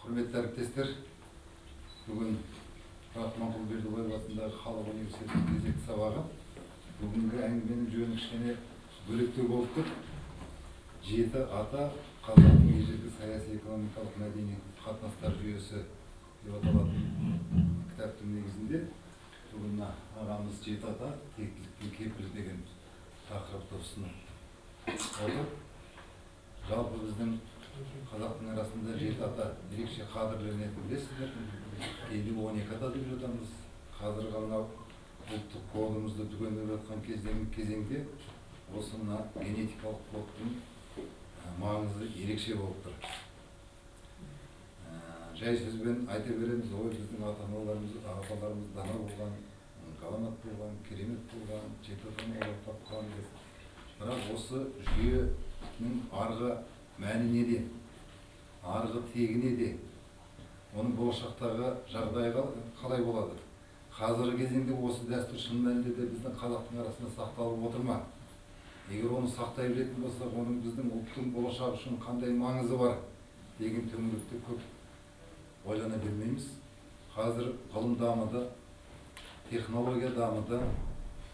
Құрметті әріптестер, бүгін Рахманқұл Бердібаев атындағы Халық университетінің кезекті сабағы. Бүгінгі әңгіменің жөні кішкене бөлектеу болып тұр. Жеті ата қазақтың ежелгі саяси, экономикалық, мәдени қатынастар жүйесі деп аталатын кітаптың негізінде бүгін ағамыз жеті ата тектілік пен кепілдік деген тақырыпты ұсынып отыр. Жалпы біздің қазақтың арасында жеті ата ерекше қадірленетінін білесіздер. Кейде 12 ата деп жатамыз. Қазір ғана ұлттық кодымызды түгендеп жатқан кезеңде осы мына генетикалық кодтың маңызы ерекше болып тұр. Жай сөзбен айта береміз, ой біздің ата-аналарымыз, ағаларымыз дана болған, ғаламат болған, керемет болған, жеті ата-аналар тапқан деп. Бірақ осы жүйенің арғы мәні неде? Арғы тегі неде? Оның болашақтағы жағдайы қалай болады? Қазіргі кезеңде осы дәстүр шын мәнінде де біздің қазақтың арасында сақталып отыр ма? Егер оны сақтай білетін болсақ, оның біздің ұлттың болашағы үшін қандай маңызы бар деген төңіректе көп ойлана бермейміз. Қазір ғылым дамыды, технология дамыды.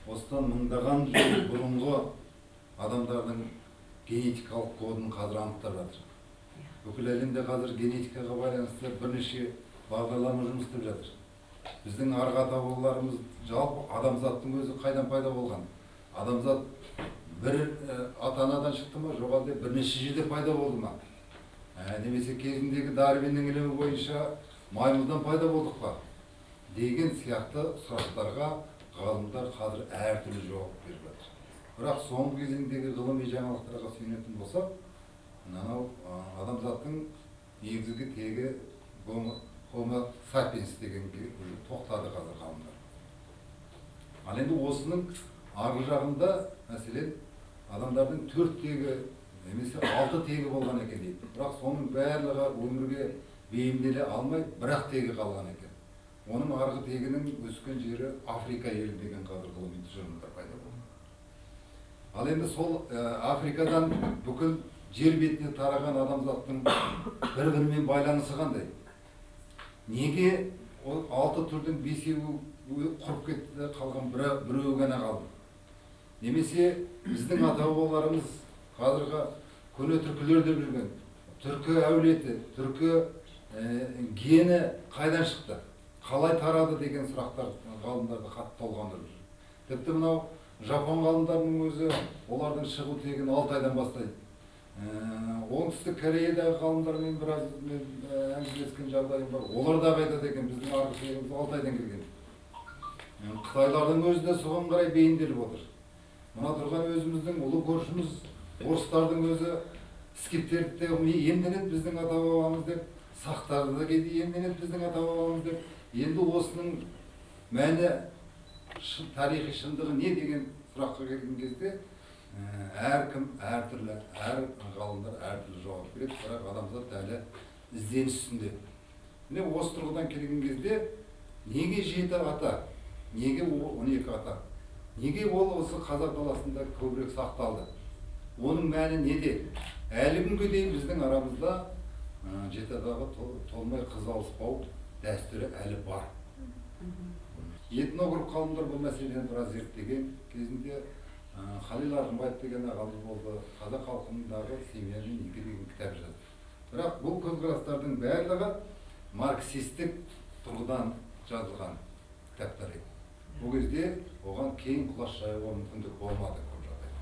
Осыдан мыңдаған жыл бұрынғы адамдардың генетикалық кодын қазір анықтап жатыр. Бүкіл әлемде қазір генетикаға байланысты бірнеше бағдарлама жұмыс істеп жатыр. Біздің арғы ата-бабаларымыз, жалпы адамзаттың өзі қайдан пайда болған? Адамзат бір ата-анадан шықты ма, жоқ әлде бірнеше жерде пайда болды ма? Немесе кезіндегі Дарвиннің ілімі бойынша маймылдан пайда болдық па? Деген сияқты сұрақтарға ғалымдар қазір әртүрлі жауап беріп жатыр. Бірақ соңғы кезеңдегі ғылыми жаңалықтарға сүйенетін болсақ, мынау адамзаттың негізгі тегі Homo sapiens дегенге тоқтады қазір ғалымдар. Ал енді осының арғы жағында, мәселен, адамдардың 4 тегі немесе 6 тегі болған екен дейді. Бірақ соның барлығы өмірге бейімделе алмай, бірақ тегі қалған екен. Оның арғы тегінің өскен жері Африка елі деген қазір ғылыми тұжырымдар пайда болды. Ал енді сол Африкадан бүкіл жер бетіне тараған адамзаттың бір-бірімен байланысы қандай? Неге 6 түрдің 5-еуі құрып кетті, қалған біреуі ғана қалды? Немесе біздің ата-бабаларымыз қазіргі көне түркілер деп жүрген түркі әулеті, түркі гені қайдан шықты? Қалай тарады деген сұрақтар ғалымдарды қатты толғандырып жүр. Тіпті мынау Жапон ғалымдарының өзі олардың шығу тегін Алтайдан бастайды. Оңтүстік Кореядағы ғалымдармен біраз әңгімелескен жағдайым бар. Олар да айтады екен, біздің арғы тегіміз Алтайдан келген. Қытайлардың өзі де соған қарай бейімделіп отыр. Мына тұрған өзіміздің ұлы көршіміз орыстардың өзі скифтерді емденеді біздің ата-бабамыз деп, сақтарды да кейде емденеді біздің ата-бабамыз деп. Енді осының мәні, тарихи шындығы не деген сұраққа келген кезде әркім әртүрлі, әр ғалымдар әртүрлі жауап береді, бірақ адамзат әлі ізденіс үстінде. Міне осы тұрғыдан келген кезде неге 7 ата, неге 12 ата, неге ол осы қазақ даласында көбірек сақталды? Оның мәні неде? Әлі күнге дейін біздің арамызда 7 атаға толмай қыз алыспау дәстүрі әлі бар. Этнограф ғалымдар бұл мәселені біраз зерттеген кезінде Халил Арғынбаев деген ағамыз болды, қазақ халқындағы семья мен неке деген кітап жазды. Бірақ бұл көзқарастардың барлығы марксистік тұрғыдан жазылған кітаптар еді. Бұл кезде оған кең құлаш жаюға мүмкіндік болмады көп жағдайда.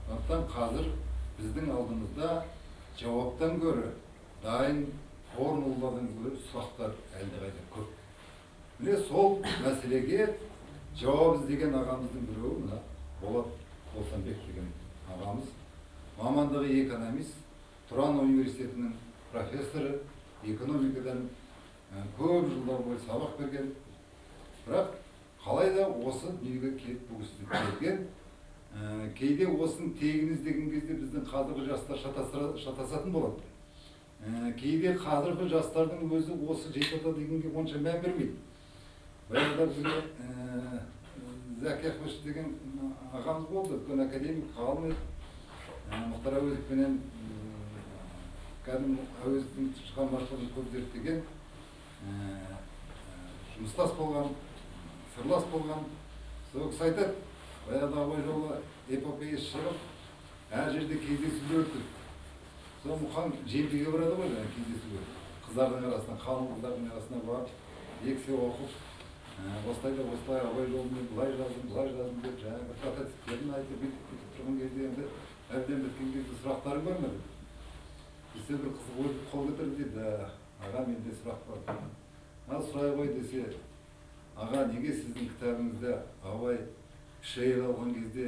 Сондықтан қазір біздің алдымызда жауаптан гөрі дайын формуладан гөрі сұрақтар әлдеқайда көп. Міне сол мәселеге жауап іздеген ағамыздың біреуі мына Болат Болсанбек деген ағамыз. Мамандығы экономист, Тұран университетінің профессоры, экономикадан көп жылдар бойы сабақ берген. Бірақ қалайда осы дүниеге келіп бұл кісі келген. Кейде осының тегін іздеген кезде біздің қазіргі жастар шатасатын болады. Кейде қазіргі жастардың өзі осы 7 ата дегенге онша мән бермейді. Баяғыда бізге Зәки Ахмешев деген ағамыз болды, үлкен академик, ғалым еді. Мұхтар Әуезовпенен кәдімгі әуезовтің шығармашылығын көп зерттеген, жұмыстас болған, сырлас болған. Сол кісі айтады, баяғыда абай жолы эпопеясы шығып, әр жерде кездесулер өтіп, сол мұқан жемпеге барады ғой, кездесуге. Қыздардың арасына, қалың қыздардың арасына барып, лекция оқып, осылай абай жолын мен былай жаздым деп, жаңағы прототиптерін айтып, бүйтіп тұрған кезде енді әбден біткен кезде сұрақтарың бар ма деп. Бізде бір қызық ой қол көтерді дейді, аға менде сұрақ бар. Ал сұрай ғой десе, аға неге сіздің кітабыңызда абай үш әйел алған кезде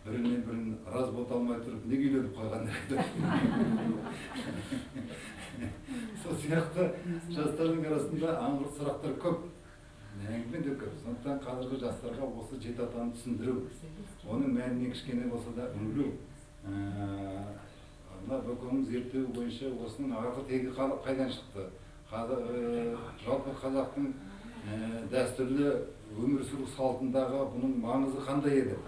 бірінен бірін раз бота алмай тұрып, неге үйленіп қойған дейді. Сол сияқты жастардың арасында аңғырт сұрақтар көп. Әңгіме де көп. Сондықтан қазіргі жастарға осы жеті атаны түсіндіру, оның мәніне кішкене болса да үңілу. Бөкеңнің зерттеуі бойынша осының арғы тегі қайдан шықты? Жалпы қазақтың дәстүрлі өмір сүру салтындағы бұның маңызы қандай еді?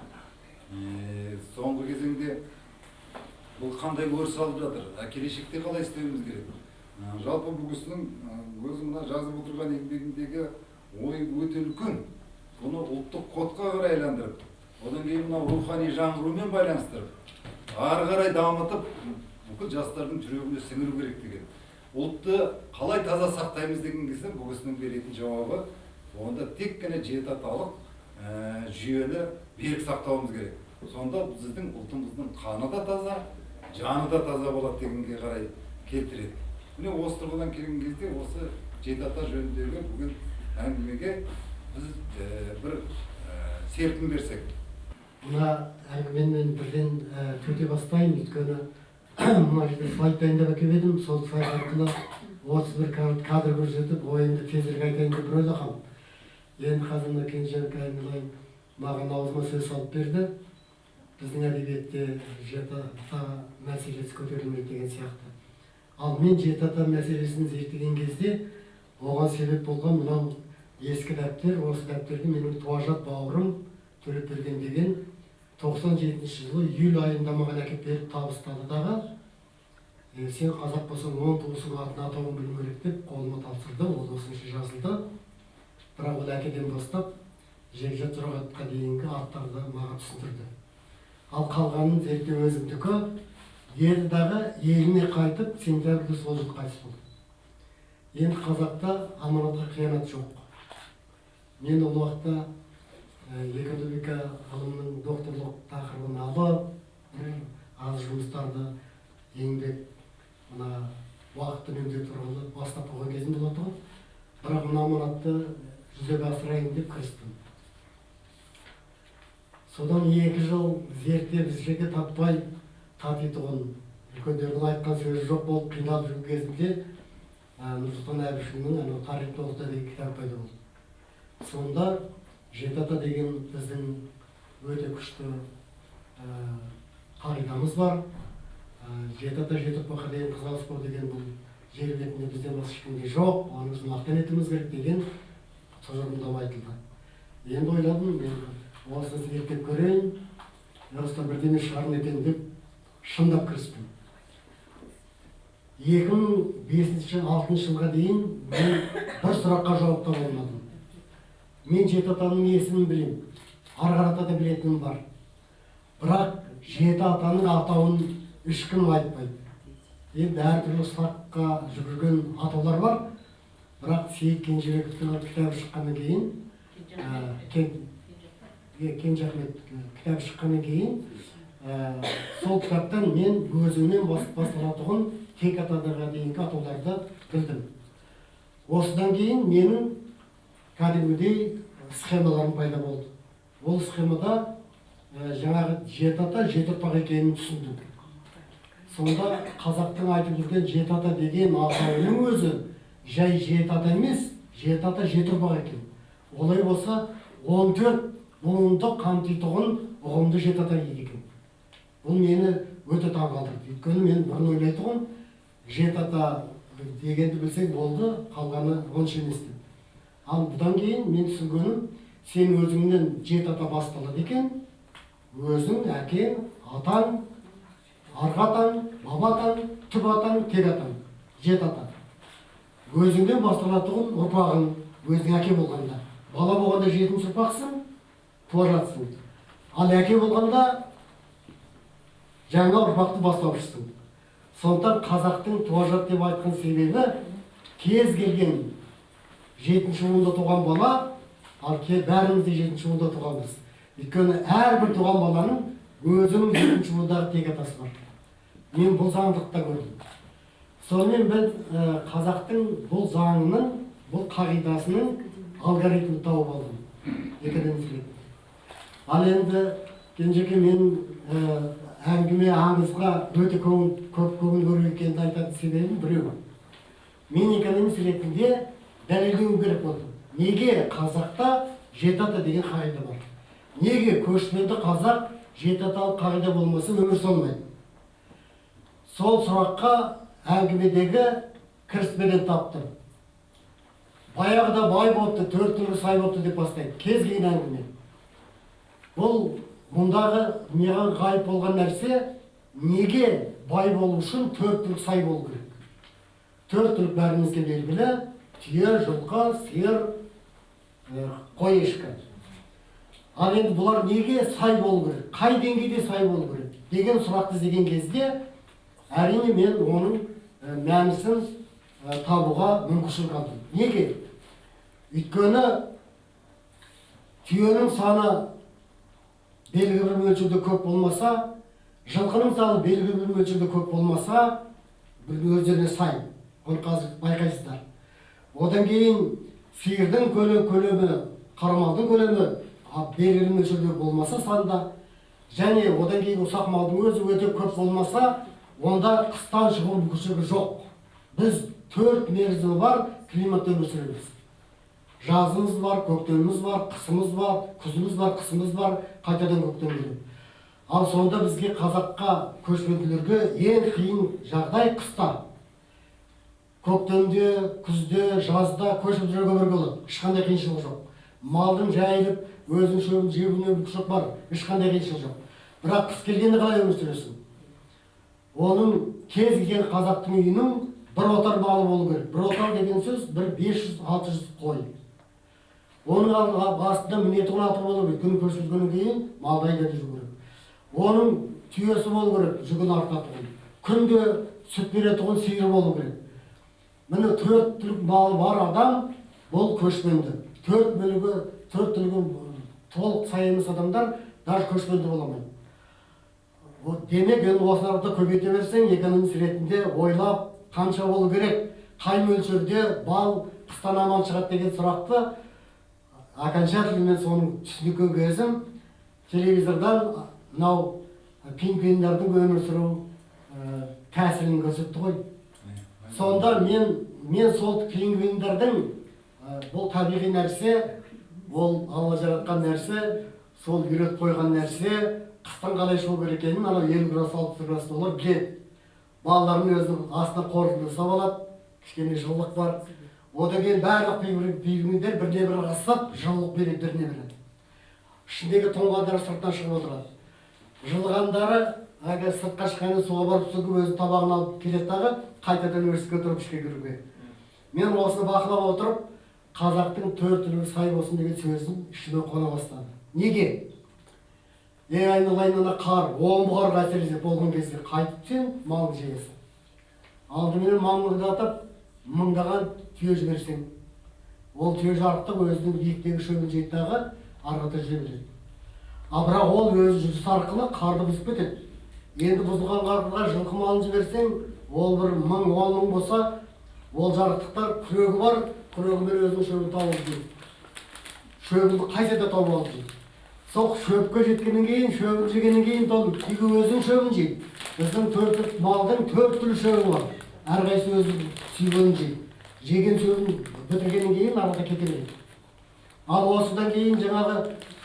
Соңғы кезеңде бұл қандай өріс алып жатыр? Келешекте қалай істеуіміз керек? Жалпы бұл кісінің өзі мына жазып отырған еңбегіндегі ой өте үлкен. Бұны ұлттық кодқа қарай айландырып, одан кейін мына рухани жаңғырумен байланыстырып, ары қарай дамытып, бүкіл жастардың жүрегіне сіңіру керек деген. Ұлтты қалай таза сақтаймыз деген кезде бұл кісінің беретін жауабы, онда тек қана жеті аталық жүйені берік сақтауымыз керек. Сонда біздің ұлтымыздың қаны да таза, жаны да таза болады дегенге қарай келтіреді. Міне осы тұрғыдан келген кезде осы жеті ата жөніндегі бүгін әңгімеге біз бір серпін берсек. Мына әңгіменің бірден төте бастайын, өйткені мына жерде слайд дайындап әкеп едім, сол слайд арқылы 31 кадр көрсетіп, ойымды тезірек айтайын деп бір ойлағам. Енді қазір мына Кенжебек Аймалай маған аузыма сөз салып берді. Біздің әдебиетте жеті ата мәселесі көтерілмейді деген сияқты. Ал мен жеті ата мәселесін зерттеген кезде оған себеп болған мынау ескі дәптер, осы дәптерді менің туажат бауырым Төлепберген деген 97 жылы июль айында маған әкеп беріп табыстады дағы, сен қазақ болсаң 10 туысың атын атауын білу керек деп қолыма тапсырды, ол осынша жазылды. Бірақ ол әкеден бастап жекжат жұрағатқа дейінгі аттарды маған түсіндірді. Ал қалғанын зерттеу өзімдікі, еді дағы еліне қайтып, сентябрьде сол жыл қайтыс болды. Енді қазақта аманатқа қиянат жоқ. Мен ол уақытта экономика ғылымының докторлық тақырыбын алып, аз жұмыстарды еңбек уақытты үнемдеу туралы бастап қойған кезім болады ғой. Бірақ мына аманатты жүзеге асырайын деп кірістім. Содан 2 жыл зерттеп жерге таппай татитұғын үлкендердің айтқан сөзі жоқ болып қиналып жүрген кезінде Нұрсұлтан Әбішұлының тарих толықта деген кітап пайда болды. Сонда жеті ата деген біздің өте күшті қағидамыз бар. Жеті ата жеті ұрпаққа деген қызғаныс спор деген бұл жер бетінде бізден басқа ешкімде жоқ, оны біз мақтан етуіміз керек деген тұжырымдама айтылды. Енді ойладым, мен осыны зерттеп көрейін, осыда бірдеме шығарып етейін деп шындап кірістім. 2005-2006 жылға дейін мен бір сұраққа жауап таба алмадым. Мен жеті атаның есімін білемін, ары-қарата да білетінім бар. Бірақ жеті атаның атауын ешкім айтпайды. Енді әртүрлі сұраққа жүгірген атаулар бар. Бірақ Сейіт Кенжебековтің кітабы шыққаннан кейін, Кенжахмет кітабы шыққаннан кейін, сол кітаптан мен өзімнен басталатұғын тек атаға дейінгі атауларды білдім. Осыдан кейін менің кәдімгідей схемаларым пайда болды. Ол схемада жаңағы жеті ата жеті ұрпақ екенін түсіндім. Сонда қазақтың айтып жүрген жеті ата деген атауының өзі жай жеті ата емес, жеті ата жеті ұрпақ екен. Олай болса 14 буынды қамтитұғын ұғымды жеті ата екен. Бұл мені өте таңғалдырды. Өйткені мен бұрын ойлайтұғын жеті ата дегенді білсең болды, қалғаны онша емес деп. Ал бұдан кейін мен түсінгенім, сен өзіңнен жеті ата басталады екен, өзің, әкең, атаң, арғы атаң, баба атаң, түп атаң, тек атаң. жет ата. Өзіңнен басталатұғын ұрпағың, өзің әке болғанда. Бала болғанда жетінші ұрпақсың, туажатсың. Ал әке болғанда жаңа ұрпақты бастаушысың. Сондықтан қазақтың туажат деп айтқан себебі кез келген жетінші буында туған бала, ал бәріміз де жетінші буында туғанбыз. Өйткені әрбір туған баланың өзінің жетінші буындағы тек атасы бар. Мен бұл заңдылықта көрдім. Сонымен біз қазақтың бұл заңының, бұл қағидасының алгоритмін тауып алдым. Екіден. Ал енді кенжеке мен әңгіме аңызға өте көп көңіл көру екенді айтатын себебім біреу. Мен экономист ретінде дәлелдеу керек болдым. Неге қазақта жеті ата деген қағида бар? Неге көшпенді қазақ жеті аталық қағида болмаса өмір сүрмейді? Сол сұраққа әңгімедегі кіріспеден таптым. Баяғыда бай болыпты, төрт түлкі сай болыпты деп бастайды. Кез келген әңгіме. Бұл мұндағы маған ғайып болған нәрсе, неге бай болу үшін төрт түлік сай болу керек? Төрт түлік бәрімізге белгілі: түйе, жылқы, сиыр, қой, ешкі. Ал енді бұлар неге сай болу керек? Қай деңгейде сай болу керек? Деген сұрақты іздеген кезде, әрине мен оның мәнісін табуға мүмкіншілік алдым. Неге? Өйткені түйенің саны белгілі бір мөлшерде көп болмаса, жылқының саны белгілі бір мөлшерде көп болмаса, өздеріне сай. Оны қазір байқайсыздар. Одан кейін сиырдың көлемі, қарамалдың көлемі белгілі мөлшерде болмаса санда, және одан кейін ұсақ малдың өзі өте көп болмаса, онда қыстан шығу мүмкіншілігі жоқ. Біз 4 мерзімі бар климатта өмір сүреміз. Жазымыз бар, көктеміміз бар, қысымыз бар, күзіміз бар, қысымыз бар, қайтадан көктем келеді. Ал сонда бізге қазаққа, көшпенділерге ең қиын жағдай қыста. Көктемде, күзде, жазда көшіп жүруге бірге болады. Ешқандай қиыншылық жоқ. Малдың жайылып, өзің шөбін жеуіне мүмкіншілік бар. Ешқандай қиыншылық жоқ. Бірақ қыс келгенде қалай өмір сүресің? Оның кез келген қазақтың үйінің бір отар малы болу керек. Бір отар деген сөз бір 500-600 қой. Оның астында мінетіғын аты болу керек. Күн көшілгеннен кейін малды айдатып жүру керек. Оның түйесі болу керек, жүгін артатұғын. Күнде сүт беретұғын сиыр болу керек. Міне 4 түлік малы бар адам бұл көшпенді. 4 түлігі толық сай емес адамдар даже көшпенді боламайды. Демек, осыларды көбейте берсең, экономист ретінде ойлап, қанша болу керек, қай мөлшерде бал қыстан аман шығады деген сұрақты окончательно мен соның түсінікке кезім телевизордан мынау пингвиндардың өмір сүру тәсілін көрсетті ғой. Сонда мен сол пингвиндардың бұл табиғи нәрсе, ол Алла жаратқан нәрсе, сол үйретіп қойған нәрсе, қыстан қалай шығу керек екенін, анау 50 градус 60 градус олар біледі. Балаларын өзінің астына қоржынды ұстап алады, кішкене жылылық бар. Одан кейін барлық пингвиндер біріне бірі ығысып, жылылық береді біріне бірі. Ішіндегі тоңғандары сырттан шығып отырады. Жылғандары әгер сыртқа шыққанда суға барып сүгіп өзінің табағын алып келеді дағы, қайтадан өріске тұрып ішке кіруге. Мен осыны бақылап отырып, қазақтың 4 түлігі сай болсын деген сөзін ішіме қона бастады. Неге? Айналайын ана қар, омбығарға әсер болған кезде қайтып сен малды жегесің. Алдыменен малыңды атып, мыңдаған түйе жіберсең, ол түйе жарықтық өзінің биіктегі шөбін жейттағы арғата жүре біледі. Бірақ ол өз жүріс арқылы қарды бұзып кетеді. Енді бұзылған қарға жылқы малын жіберсең, ол бір 1000-10 мың болса, ол жарықтықтар күрегі бар, күрегімен өзінің шөбін тауып дейді. Шөбінді қайсада тауып алып дейді. Сол шөпке жеткеннен кейін, шөбін жегеннен кейін түйе өзінің шөбін жейді. Біздің 4 малдың 4 түрлі шөбі бар. Әрқайсысы өзінің сүйгенін жейді. Жеген шөбін бітіргеннен кейін арада кете береді. Ал осыдан кейін жаңағы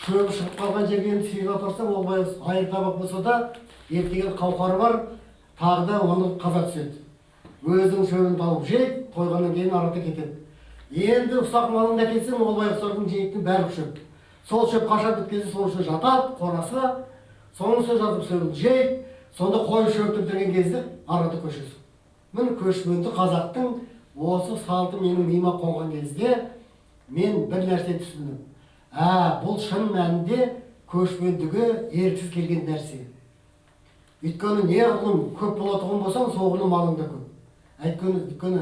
шөбі шығып қалған жерден сиырға апарса, ол айыр табақ болса да, ертеген қауқары бар, тағы да оны қаза түседі. Өзінің шөбін тауып жейді, қойғаннан кейін арада кетеді. Енді ұсақ малыңды әкелсең, ол байғұстардың жейтін бәрі шөп. Сол шөп қашап біткенде сол шөп жатады, қорасы, соның сөз жатып шөбін жейді, сонда қой шөпті бітірген кезде арада көшесің. міне көшпенді қазақтың осы салты менің миыма қонған кезде мен бір нәрсе түсіндім. Бұл шын мәнінде көшпендіге еріксіз келген нәрсе. Өйткені неғұрлым көп болатұғын болсаң, соғұрлым малың да көп. Өйткені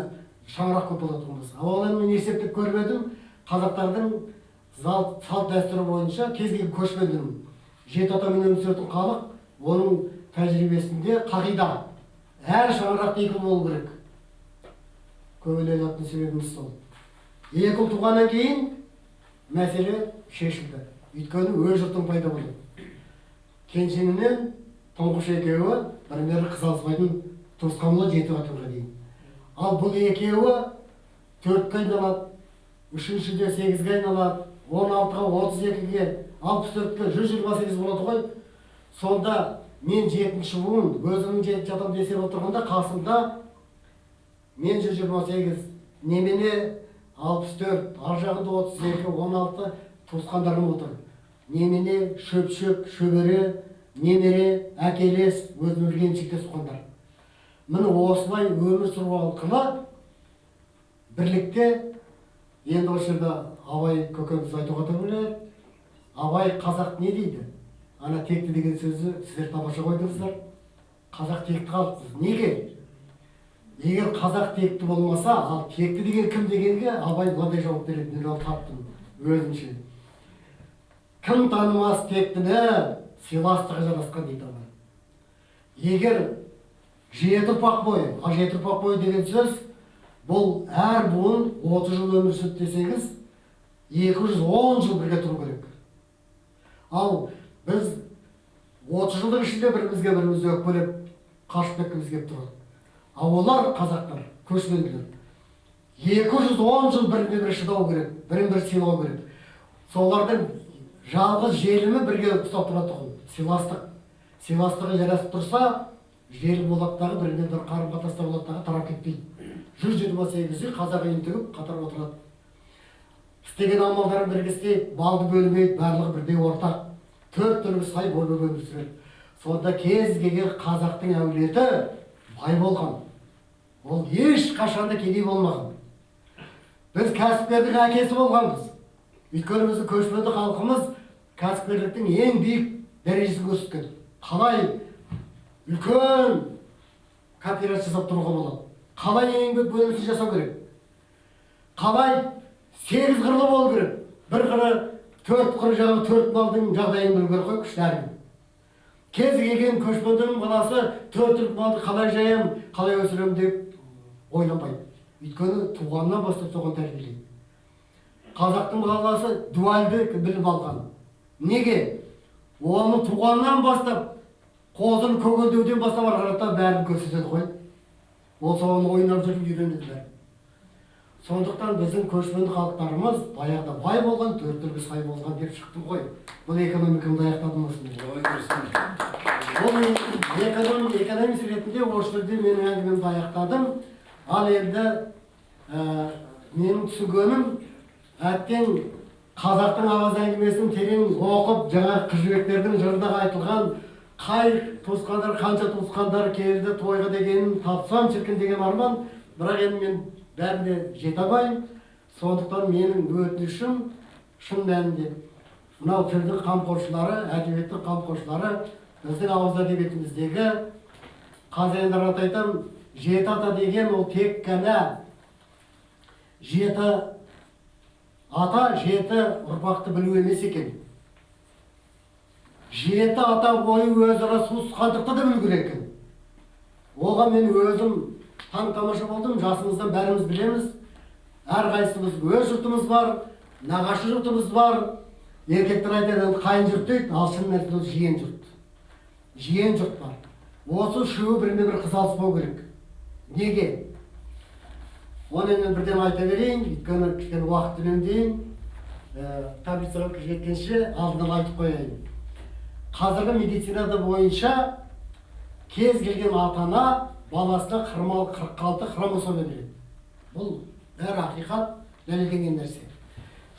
шаңырақ көп болатұғын болса. Ал енді мен есептеп көріп едім, қазақтардың салт дәстүрі бойынша кез келген көшпендінің 7 атамен өмір сүретін халық, оның тәжірибесінде қағида әр шаңырақта 2 болу керек. Көбелек атын себебіміз сол. 2 туғаннан кейін мәселе шешілді. Өйткені өз жұртың пайда болды. Кенжеңінен тұңғыш екеуі бір-бірі қыз алыспайтын туысқан болады 7 атаға дейін. Ал бұл екеуі 4-ке айналады, 3-шіде 8-ге айналады, 16-ға, 32-ге, 64-ге, 128 болады ғой. Сонда мен 7-ші буын, өзімнің 7 адам десеп отырғанда қасымда мен 128, немене 64, ар жағында 32, 16 туысқандарым отыр. Немене, шөп-шөп, шөбере, немере, әкелес, өзім білген шектес туғандар. Міне осылай өмір сүру арқылы бірлікте, енді осы жерде Абай көкеміз айтуға тұрмын. Абай қазақ не дейді? Ана текті деген сөзі сіздер тамаша қойдыңыздар. Қазақ текті қалыпсыз. Неге? Егер қазақ текті болмаса, ал текті деген кім дегенге Абай мынандай жауап береді. Мен ол таптым өзімше. Кім танымас тектіні сыйластығы жарасқан дейді Абай. Егер 7 ұрпақ бойы, 7 ұрпақ бойы деген сөз, бұл әр буын 30 жыл өмір сүрді десеңіз, 210 жыл бірге тұру керек. Ал біз 30 жылдың ішінде бірімізге бірімізді өкпелеп, қашып кеткіміз келіп тұрады. Ал олар қазақтар, көшпенділер, 210 жыл біріне-бірі шыдау керек, бірін-бірі сыйлау керек. Солардың жалғыз желімі бірге ұстап тұрады тұғын, сыйластық. Сыйластығы жарасып тұрса, жел болаттағы бірінен-бірі қарым-қатынаста болаттағы тарап кетпейді. 128-ге қазақ үйін тігіп қатар отырады. Істеген амалдарын бірге істейді, балды бөлмейді, барлығы бірдей ортақ. 4 түрлі сай болып өмір сүреді. Сонда кез келген қазақтың әулеті бай болған. Ол еш қашанда кедей болмаған. Біз кәсіпкердің әкесі болғанбыз. Өйткені біздің көшпенді халқымыз кәсіпкерліктің ең биік дәрежесін көрсеткен. Қалай үлкен кооперация жасап тұруға болады? Қалай еңбек бөлімшесін жасау керек? Қалай 8 қырлы болу керек? Бір қыры 4 қыры жаңағы 4 малдың жағдайын білу керек қой, күшті әркім. Кез келген көшпендінің баласы 4 малды қалай жаям, қалай өсірем деп ойланбайды. Өйткені туғаннан бастап соған тәрбиелейді. Қазақтың баласы дуальды біліп алған. Неге? Оны туғаннан бастап қозын көгелдеуден бастап арқарата бәрін көрсетеді ғой. Ол соған ойнап жүріп үйренеді бәрі. Сондықтан біздің көшпенді халықтарымыз баяғыда бай болған, 4 түрлі сай болған деп шықтым ғой. Бұл экономикамды аяқтадым осында. Бұл экономист ретінде осы жерде менің әңгімемді аяқтадым. Ал енді менің түсінгенім, әттең қазақтың аваз әңгімесін терең оқып, жаңа қыз жібектердің жырындағы айтылған қай туысқандар, қанша туысқандар келді тойға дегенін тапсам шіркін деген арман, бірақ енді мен бәріне жете алмаймын. Сондықтан менің өтінішім шын мәнінде мынау тілдің қамқоршылары, әдебиеттің қамқоршылары, біздің ауыз әдебиетіміздегі қазір айтам, 7 ата деген ол тек қана 7 ата 7 ұрпақты білу емес екен. 7 ата бойы өзара туысқандықты да білу керек екен. Оған мен өзім таң-тамаша болдым, жасымыздан бәріміз білеміз. Әрқайсымыз өз жұртымыз бар, нағашы жұртымыз бар. Еркектер айтады, қайын жұрт дейді, ал шын мәнісінде ол жиен жұрт. Жиен жұрт бар. Осы үшеуі біріне-бірі қыз алыспау керек. Неге? Оны мен бірден айта берейін, өйткені кішкене уақыт үнемдейін. Таблицаға жеткенше алдынан айтып қояйын. Қазіргі медицинада бойынша кез келген ата-ана баласына 46 хромосома береді. Бұл бәрі ақиқат, дәлелденген нәрсе.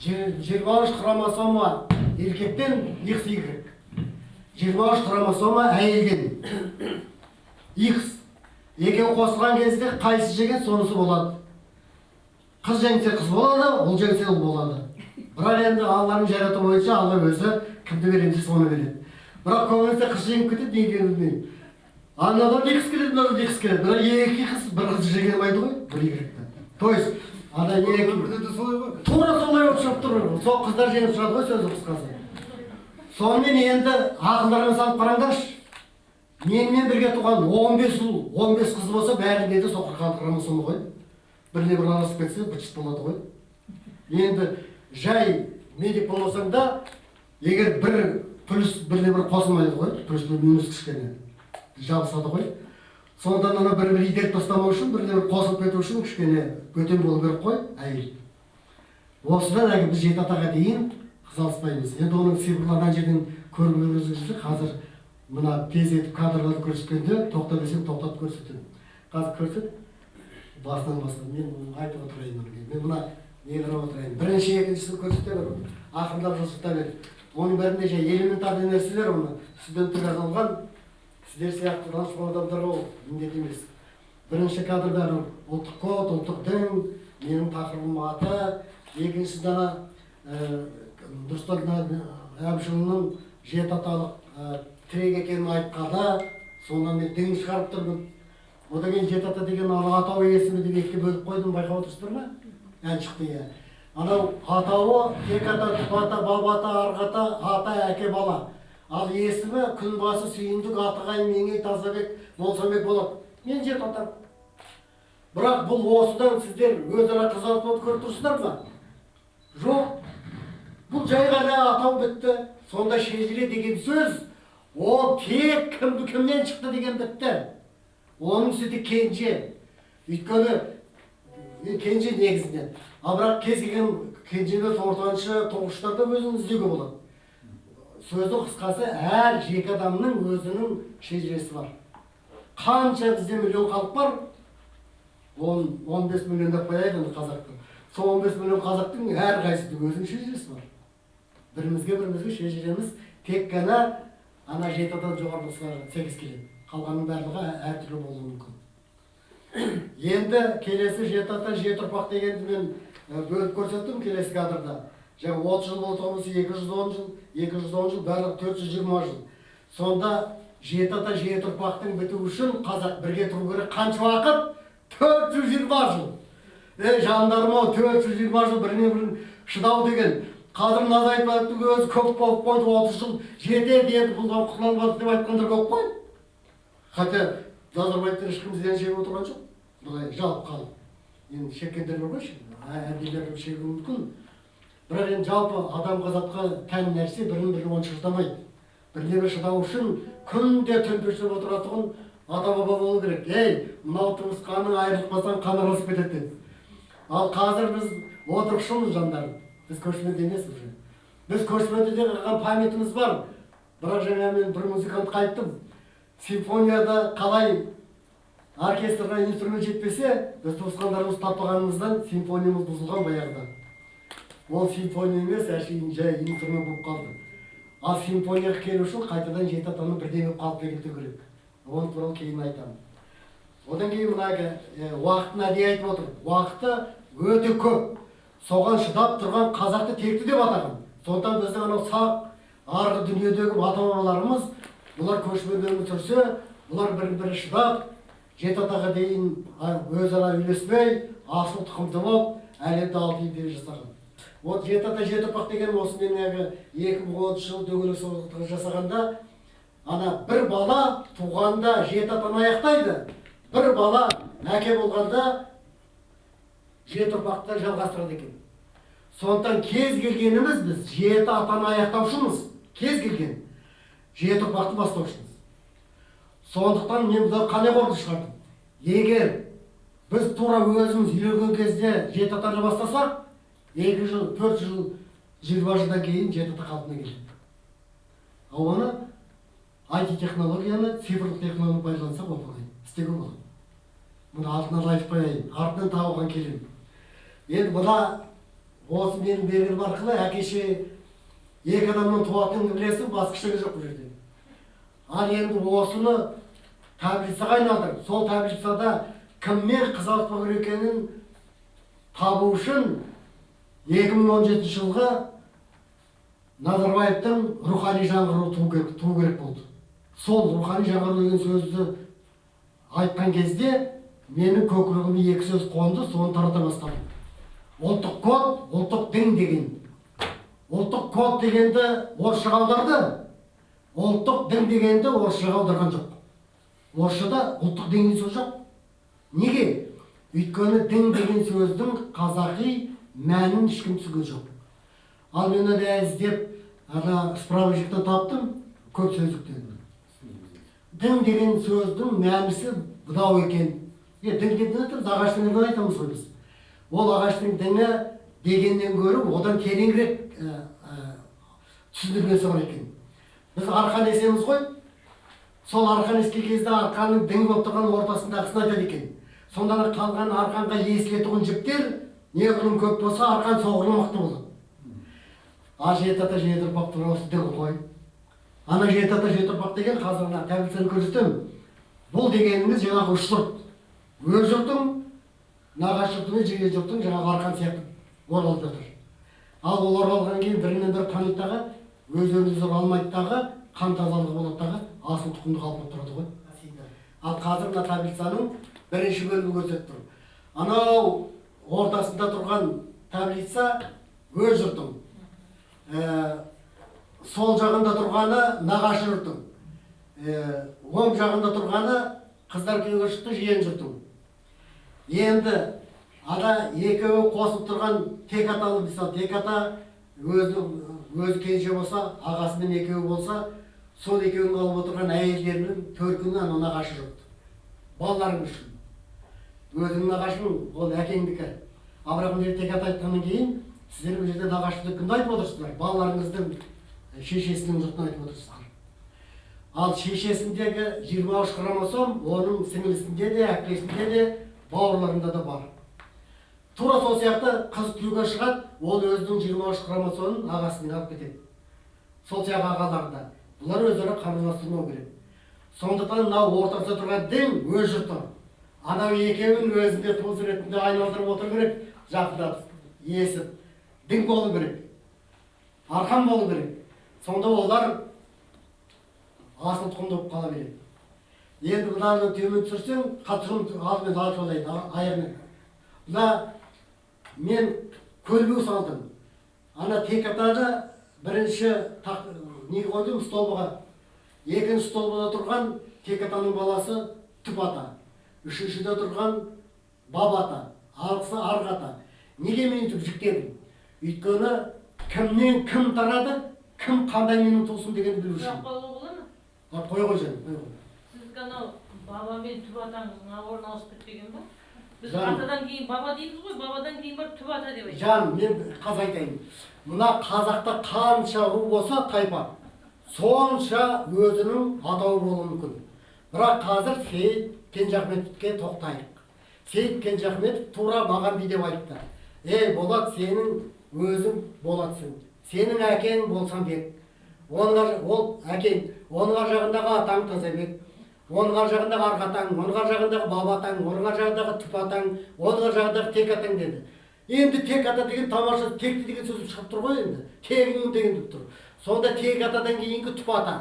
23 хромосома еркектен, X. 23 хромосома әйелден. X. екеуі қосылған кезде қайсы жеген сонысы болады. Қыз жеңсе қыз болады, ұл жеңсе ұл болады. Бірақ енді Алланың жаратуы бойынша Алла өзі кімді беремесе соны береді. Бірақ көбінесе қыз жеңіп кетеді, не екенін білмеймін. Анадан екі қыз келеді, мынадан екі қыз келеді. Бірақ екі қыз бір қыз жеңе алмайды ғой, бір игілікті. То есть ана екі өмірде солай ғой. тура солай болып шығып тұр. Сол қыздар жеңіп шығады ғой сөзі қысқасы. Сонымен енді ақылдарыңа салып қараңдаршы. Менімен бірге туған 15 ұл, 15 қыз болса бәрінде де соқыр хромосома ғой. Біріне бір араласып кетсе быт-шыт болады ғой. Енді жай медик болсаң да, егер бір плюс біріне бір қосылмайды ғой, плюс бір минус кішкене жабысады ғой. Сондықтан ана бір итеріп тастамау үшін, біріне бір қосылып кету үшін кішкене бөтен болу керек қой, әйел. Осыдан әлгі біз 7 атаға дейін қыз алыспаймыз. Енді оның цифрлардан жерден көріп жүрсе, қазір мына тез етіп кадрларды көрсеткенде тоқта десем тоқтатып көрсетемін. Қазір көрсет, басынан бастап мен айтып отырайын оны. Мен мына не қарап отырайын. Бірінші екіншісін көрсетемін. Ақырындап жылжықтап еді. Оның бәрінде жай элементарный нәрселер, оны студенттер арналған, сіздер сияқты данышпан адамдарға ол міндет емес. Бірінші кадрда ұлттық код, ұлттық дін, менің тақырыбым аты, екінші дана Дұрыстан Әбішұлының 7 аталық тірек екенін айтқанда, сонdan мен дін шығарып тұрмын. Одан кейін 7 ата деген атауы есімі деп екіге бөліп қойдым, байқап отырсыздар ма? Ән шықты иә. Анау атауы тек ата, түп ата, баба ата, арғы ата, ата, әке, бала. Ал есімі Күнбасы, Сүйіндік, Атығай, Меңей, Тазабек, Молсамбек болады. Мен 7 атам. Бірақ бұл осыдан сіздер өзара қызартып көріп тұрсыздар ма? Жоқ. Бұл жай ғана атау бітті. Сонда шежіре деген сөз, ол тек кімнен шықты деген бітті. Оның сөйте кенже. Өйткені кенже негізінен. Ал бірақ кез келген кенжені ортаншы тоғыштарда өзін іздеуге болады. Сөздің қысқасы, әр жеке адамның өзінің шежіресі бар. Қанша бізде миллион халық бар? 15 миллион деп қояйық қазақтың. Сол 15 миллион қазақтың әр қайсының өзінің шежіресі бар. Бірімізге шежіреміз тек қана ана 7 атадан жоғарғысына сәйкес келеді. Қалғанның барлығы әртүрлі болуы мүмкін. Енді келесі 7 ата 7 ұрпақ дегенді мен бөліп көрсеттім келесі кадрда. Жаңа 30 жыл болғанымыз 210 жыл, 210 жыл, барлығы 420 жыл. Сонда 7 ата 7 ұрпақтың бітуі үшін қазақ бірге тұру керек қанша уақыт? 420 жыл. Жандарым-ау, 420 жыл біріне-бірін шыдау деген. Қазір Назарбаев айтып өзі көп болып қойды, 30 жыл жетеді енді бұлдан құтыламыз деп айтқандар көп қой. Хотя Назарбаевтан ешкім зиян шегіп отырған жоқ. Бұлай жалпы қалып. Енді шеккендер бар ғой, әділерді шегуі мүмкін. Бірақ енді жалпы адамға затқа тән нәрсе бірін-бірі онша шыдамайды. Біріне-бірі шыдау үшін күнде төмпештеп отыратұғын ата-баба болу керек. Мынау туысқаның айырылмасаң қан араласып кетеді. Ал қазір біз отырықшымыз жандарым. Біз көшпенді емес уже. Біз көшпенді де қалған памятіміз бар. Бірақ жаңа мен бір музыкантқа айттым. Симфонияда қалай оркестрға инструмент жетпесе, біз туысқандарымыз таппағанымыздан симфониямыз бұзылған баяғыда. Ол симфония емес, әшейін жай инструмент болып қалды. Ал симфонияға келу үшін қайтадан 7 атаны бірден қалпына келтіру керек. Оны туралы кейін айтамын. Одан кейін мына уақытын әдейі айтып отыр. Уақыты өте көп. Соған шыдап тұрған қазақты текті деп атаған. Сондықтан біздің анау сақ, арғы дүниедегі ата-бабаларымыз, бұлар көшпенді өмір сүрсе, бұлар бірін-бірі шыдап, 7 атаға дейін өзара үйлеспей, асыл тұқымды болып, әлемді алты империя жасаған. Вот 7 ата 7 ұрпақ деген осы мен 2010 жыл дөңгелек соғыс жасағанда, ана бір бала туғанда 7 атаны аяқтайды, бір бала әке болғанда 7 ұрпақты жалғастырады екен. Сондықтан кез келгеніміз біз 7 атаны аяқтаушымыз, кез келген 7 ұрпақты бастаушымыз. Сондықтан мен бұда қандай қорды шығардым. Егер біз тура өзіміз үйренген кезде 7 атаны бастасақ, 2 жыл, 4 жыл, 20 жылдан кейін 7 ата қалпына келеді. Ал оны IT-технологияны, цифрлық технологияны пайдалансақ болмайды, істеуге болады. Мұны артынан айтып қояйын, артынан тауған келем. Енді бұда осы менің белгілім арқылы әкеше 2 адамнан туатыныңды білесің, басқышығы жоқ бұл жерде. Ал енді осыны таблицаға айналдырып, сол таблицада кіммен қыз ауыспау керек екенін табу үшін 2017 жылғы Назарбаевтың рухани жаңғыру туу керек болды. Сол рухани жаңғыру деген сөзді айтқан кезде менің көкірегіме екі сөз қонды, соны тарата бастадым. Ұлттық код, ұлттық дін деген. Ұлттық код дегенді орысшаға аударды, ұлттық дін дегенді орысшаға аударған жоқ. Орысшада ұлттық деген сөз жоқ. Неге? Өйткені дін деген сөздің қазақи мәнін ешкім түсінген жоқ. Ал мен оны іздеп, справочниктен таптым, көп сөздіктен. Дін деген сөздің мәнісі бұдау екен. Дін деген ағаштың дінін айтамыз ғой біз. Ол ағаштың діні дегеннен гөрі одан тереңірек түсіндірмесі бар екен. Біз арқан есеміз ғой. Сол арқан ескен кезде арқаның дін болып тұрған ортасындағысын айтады екен. Сонда қалған арқанға есілетуін жіптер, неғұрлым көп болса, арқан соғұрлым мықты болады. А жеті ата жеті ұрпақ туралы сіздер ғой. Ана жеті ата жеті ұрпақ деген қазір таблицаны көрсетемін. Бұл дегеніңіз жаңағы үш жұрт. Өз жұртың, нағашы жұртың мен жеке жұртың жаңағы арқан сияқты оралып жатыр. Ал ол оралған кейін бірінен бірі танидағы, өз-өзіңізді алмайтыдағы, қан тазалығы болаттағы асыл тұқымды қалпына тұрады ғой. Ал қазір мына таблицаның бірінші бөлімі көрсетіп тұр. Анау ортасында тұрған таблица өз жұртың. Сол жағында тұрғаны нағашы жұртың. Оң жағында тұрғаны қыздар күйеуге шықты жиен жұртың. Енді ана екеуі қосып тұрған тек аталы мысалы, тек ата өзі кенже болса, ағасымен екеуі болса, сол екеуін алып отырған әйелдерінің төркіні ана нағашы жұрт. Балаларың үшін. Өзінің нағашың, ол әкеңдікі. Абрахам тек ата айтқаннан кейін, сіздер бұл жерде нағашыны кімді айтып отырсыздар? Балаларыңыздың шешесінің жұртын айтып отырсыздар. Ал шешесіндегі 23 хромосом, оның сіңілісінде де, әпкесінде де, бауырларында да бар. Тура сол сияқты қыз күйеуге шығады, ол өзінің 23 хромосомын ағасымен алып кетеді. Сол сияқты ағаларында. Бұлар өздері қарындастырмау керек. Сондықтан мынау ортасында тұрған дін өз жұрты. Анау екеуін өзінде туыс ретінде айналдырып отыр керек, жақындап, есіп. Дін болу керек. Арқан болу керек. Сонда олар асыл тұқымды болып қала береді. Енді бұларды төмен түсірсең, қатысуын алдымен алып олайды, аяғымен. Бұда мен көлбеу салдым. Ана тек атаны бірінші не қойдым столбыға. Екінші столбыда тұрған тек атаның баласы түп ата. Үшіншіде тұрған баб ата, арғысы арғы ата. Неге мен түп жіктедім? Өйткені кімнен кім тарады, кім қандай менің туысым дегенді білу үшін. Жоқ болуы бола ма? Қой ғой жаным. Сіз анау баба мен түп атаңыздың орнына ауысып кетпеген ба? Біз атадан кейін баба дейміз ғой, бабадан кейін барып түп ата деп айтамыз. Жаным, мен қазір айтайын. Мына қазақта қанша ру болса тайпа, сонша өзінің атауы болуы мүмкін. Бірақ қазір Сейіт Кенжеахметовке тоқтайық. Сейіт Кенжеахметов тура маған деп айтты. Ей, Болат, сенің өзің Болатсың. Сенің әкең болсам бек. Ол әкең, оның ар жағындағы атаң Тазабек. Оның ар жағындағы арғы атаң, оның ар жағындағы баба атаң, оның ар жағындағы түп атаң, оның ар жағындағы тек атаң деді. Енді тек ата деген тамаша, текті деген сөз шығып тұр ғой енді. Тегінің деген деп тұр. Сонда тек атадан кейінгі түп ата,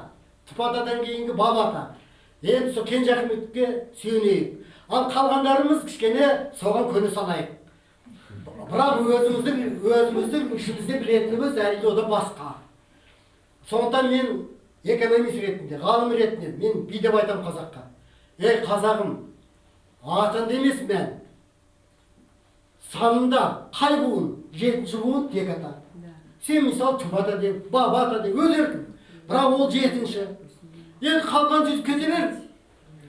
түп атадан кейінгі баба ата. Енді сол Кенжеахметовке сүйенейік. Ал қалғандарымыз кішкене соған көне салайық. Бірақ өзіміздің ішімізде білетініміз әрине одан басқа. Сондықтан мен экономист ретінде, ғалым ретінде мен бүй деп айтам қазаққа. Ей қазағым, атында емес мен. Санында қай буын, 7-ші буын тек ата. Сен мысалы түп ата деп, баба ата деп, өз еркің. Бірақ ол 7-ші. Енді қалған сөз кете бер.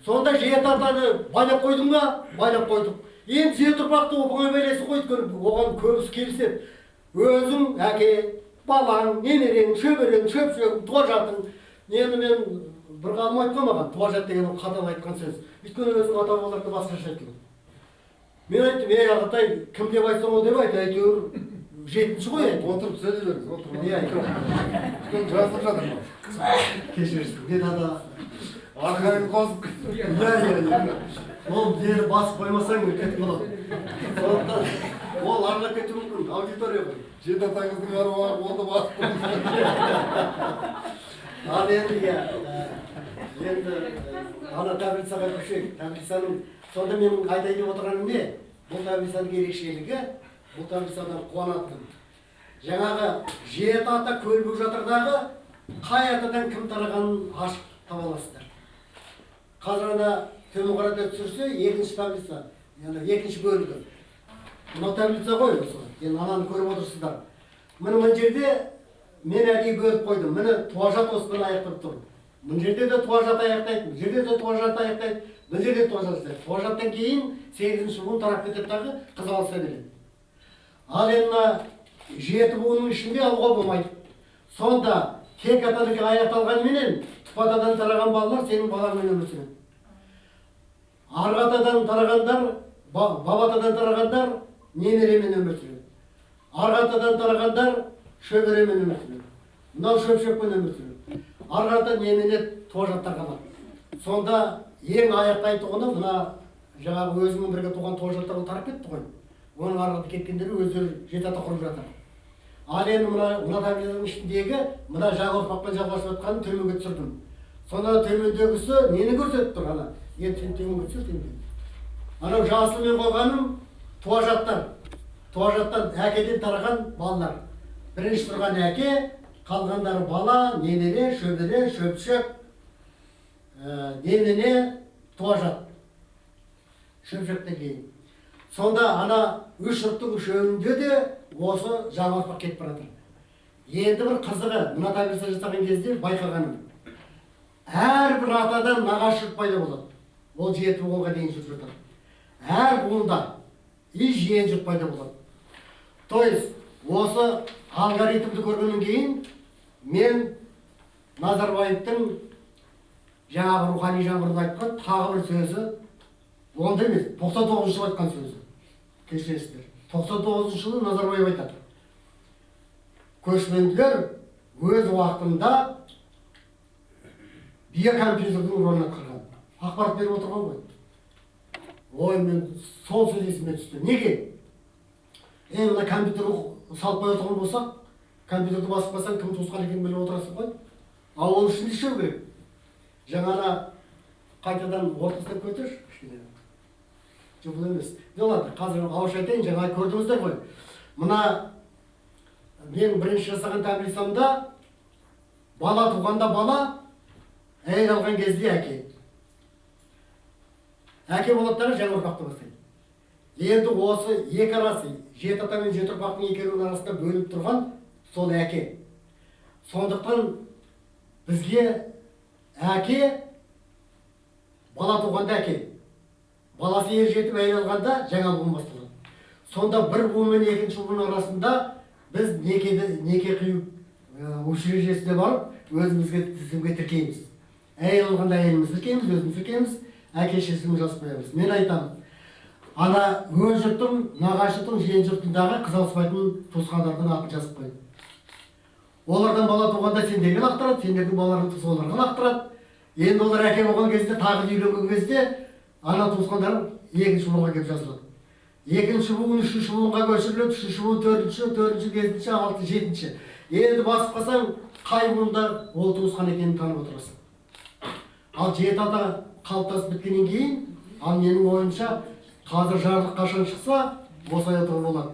Сонда 7 атаны байлап қойдың ба? Байлап қойдық. Енді 7 ұрпақты оған байлайсың ғой, оған көбісі келіседі. Өзің әке, балаң, немерең, шөберең, шөпшең, туажатың. Енді мен бір ғалым айтқан маған, туажат деген қатал айтқан сөз. Өйткені өзің ата бабаларды басқаша айтқан. Мен айттым, ей ағатай, кім деп айтсаң ол деп айт, әйтеуір 7-ші ғой енді. Отырып сөйлей беріңіз, отырып. Жазып жатыр ма? Кешірсің, мен ана арқаңды қосып Иә. Ол жері басып қоймасаң кетіп қалады. Сондықтан ол аралап кетуі мүмкін, аудитория ғой. жеті атаңыздың аруағы болды басып қойды. Ал енді енді ана таблицаға көшейік. Таблицаның сонда менің айтайын деп отырғаным не? Бұл таблицаның ерекшелігі, бұл таблицадан қуанатын. Жаңағы жеті ата Көлбек жатырдағы қай атадан кім тарағанын ашып таба аласыздар. Қазір ана төмен қарата түсірсе, екінші таблица, яғни екінші бөлігі. Мынау таблица ғой осы. Енді ананы көріп отырсыздар. Мына жерде мен әдейі бөліп қойдым. Міне туажат осыдан аяқтап тұр. Мына жерде де туажат аяқтайды, мына жерде де туажат аяқтайды, мына жерде де туажат аяқтайды. Туажаттан кейін 8-ші буын тарап кетеді дағы қызғалыса береді. Ал енді жеті буынның ішінде алуға болмайды. Сонда тек атанікі аяқталғанменен тұпатадан тараған балалар сенің балаңмен өмір сүреді. Арғы атадан тарағандар, бабатадан тарағандар немеремен өмір сүреді. Арғы атадан тарағандар шөберемен өмір сүреді. Мынау шөпшекпен өмір сүреді. Арғы ата немене туажаттар қалады. Сонда ең аяқтайтұғыны мына жаңағы өзімен бірге туған туажаттар тарап кетті ғой. Оның арғы кеткендері өздері жеті ата құрып жатыр. Ал енді мына таблицаның ішіндегі мына жаңа ұрпақпен жалғасып жатқанын төменге түсірдім. Сонда төмендегісі нені көрсетіп тұр ана? Енді сен төменге түсір. Анау жасылмен қойғаным туажаттар. Туажаттан әкеден тараған балалар. Бірінші тұрған әке, қалғандары бала, немере, шөбере, шөпшек, немене, туажат. Шөпшектен кейін. Сонда ана үш ұрптың үшеуінде де осы жаңа ұрпақ кетіп баратыр. Енді бір қызығы, мына таблица жасаған кезде байқағаным. Әрбір атадан нағашы жұрт пайда болады. Ол жеті буынға дейін жүріп жатыр. Әр буында жиен жұрт пайда болады. То есть, осы алгоритмді көргеннен кейін мен Назарбаевтың жаңағы рухани жаңғыруды айтқан тағы бір сөзі, онда емес, 99 жылы айтқан сөзі. Кешіресіздер. 99 жылы Назарбаев айтады. Көшпенділер өз уақытында биокомпьютердің рөлін атқарған. Ақпарат беріп отырған ғой. Ой, мен сол сөз есіме түсті. Неге? Мына компьютерді салып қоя отырған болсақ, компьютерді басып қалсаң, кім туысқан екенін біліп отырасың ғой. Ал оның үшін не істеу керек? Жаңа қайтадан ортасынан көтерші, кішкене. Жоқ, бұл емес. Не ладно, қазір ауызша айтайын, жаңа көрдіңіздер ғой. Мына мен бірінші жасаған таблицамда бала туғанда бала, әйел алған кезде әке. Әке болаттары жаңа ұрпақты бастайды. Енді осы екі арасы, жеті ата мен жеті ұрпақтың екеуінің арасында бөліп тұрған сол әке. Сондықтан бізге әке, бала туғанда әке. Баласы ер жетіп әйел алғанда жаңа буын басталады. Сонда бір буын мен екінші буын арасында біз неке қию учреждесіне барып, өзімізге тізімге тіркейміз. Әйел алғанда әйелімізді тіркейміз, өзіміз тіркейміз, әке шешесін жазып қоямыз. Мен айтамын, ана өз жұрттың, нағашы жұрттың, жиен жұртындағы қыз ауыспайтын туысқандардың атын жазып қойды. Олардан бала туғанда сендерге лақтырады, сендердің балаларың оларға лақтырады. Енді олар әке болған кезде, тағы үйленген кезде ана туысқандар екінші буынға келіп жазылады. Екінші буын, үшінші буынға көшіріледі, үшінші буын, төртінші, бесінші, алты, жетінші. Енді басып қалсаң, қай буында ол туысқан екенін танып отырасың. Ал жеті ата қалыптасып біткеннен кейін, ал менің ойымша, қазір жарлық қашан шықса, осылай отыру болады.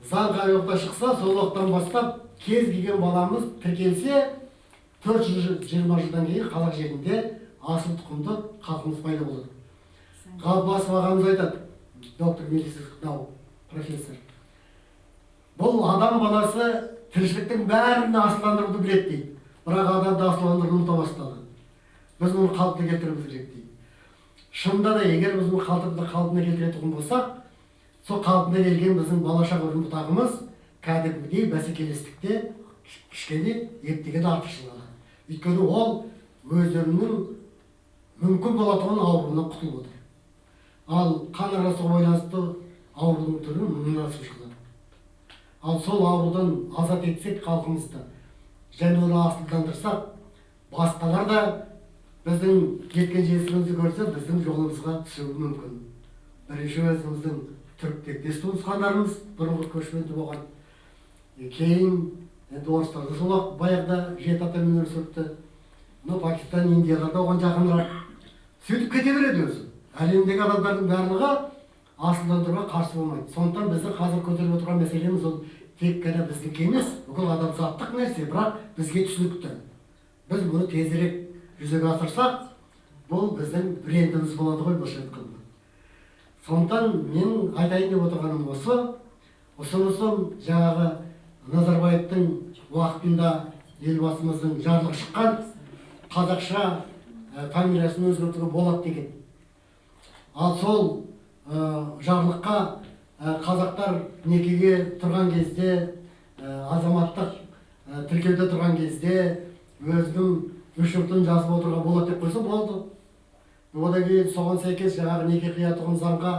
Заң қай уақытта шықса, сол уақыттан бастап кез келген баламыз тіркелсе, 420 жылдан кейін қазақ жерінде асыл тұқымды халқымыз пайда болады. Ғаббасов ағамыз айтады, доктор медицина профессор. Бұл адам баласы тіршіліктің бәрін асылдандыруды біледі дейді. Бірақ адамды асылдандыруды ұмыта бастады. Біз оны қалыпты келтіруіміз керек дейді. Шынында да егер біз қалпына келтіретін болсақ, сол қалпына келген біздің балашақ ұрпағымыз кәдімгідей бәсекелестікте кішкене ептеген артықшылығы. Өйткені ол өздерінің мүмкін болатын ауруынан құтылып отыр. Ал қан арасыға байланысты аурудың түрі мыңнан асып шығады. Ал сол аурудан азат етсек халқымызды, және оны асылдандырсақ, басқалар да біздің жеткен жетістігімізді көрсе біздің жолымызға түсуі мүмкін. Бірінші өзіміздің түрік тектес туысқандарымыз бұрынғы көшпенді болған. Кейін енді орыстарды сол баяғыда жеті атамен өмір сүріпті. Пакистан, Индияларда оған жақынырақ. Сөйтіп кете береді өзі. Әлемдегі адамдардың барлығы асылдандыруға қарсы болмайды. Сондықтан біздің қазір көтеріп отырған мәселеміз ол тек қана біздікі емес, бүкіл адамзаттық нәрсе, бірақ бізге түсінікті. Біз бұны тезірек жүзеге асырсақ, бұл біздің брендіміз болады ғой, былайша айтқанда. Сондықтан мен айтайын деп отырғаным осы. Ұсынысым жаңағы Назарбаевтың уақытында елбасымыздың жарлығы шыққан қазақша фамилиясын өзгертуге болады деген. Ал сол жарлыққа қазақтар некеге тұрған кезде, азаматтық тіркеуде тұрған кезде өзінің үш ұртын жазып отыруға болады деп қойса болды. Одан кейін соған сәйкес жаңағы неке қиятұғын заңға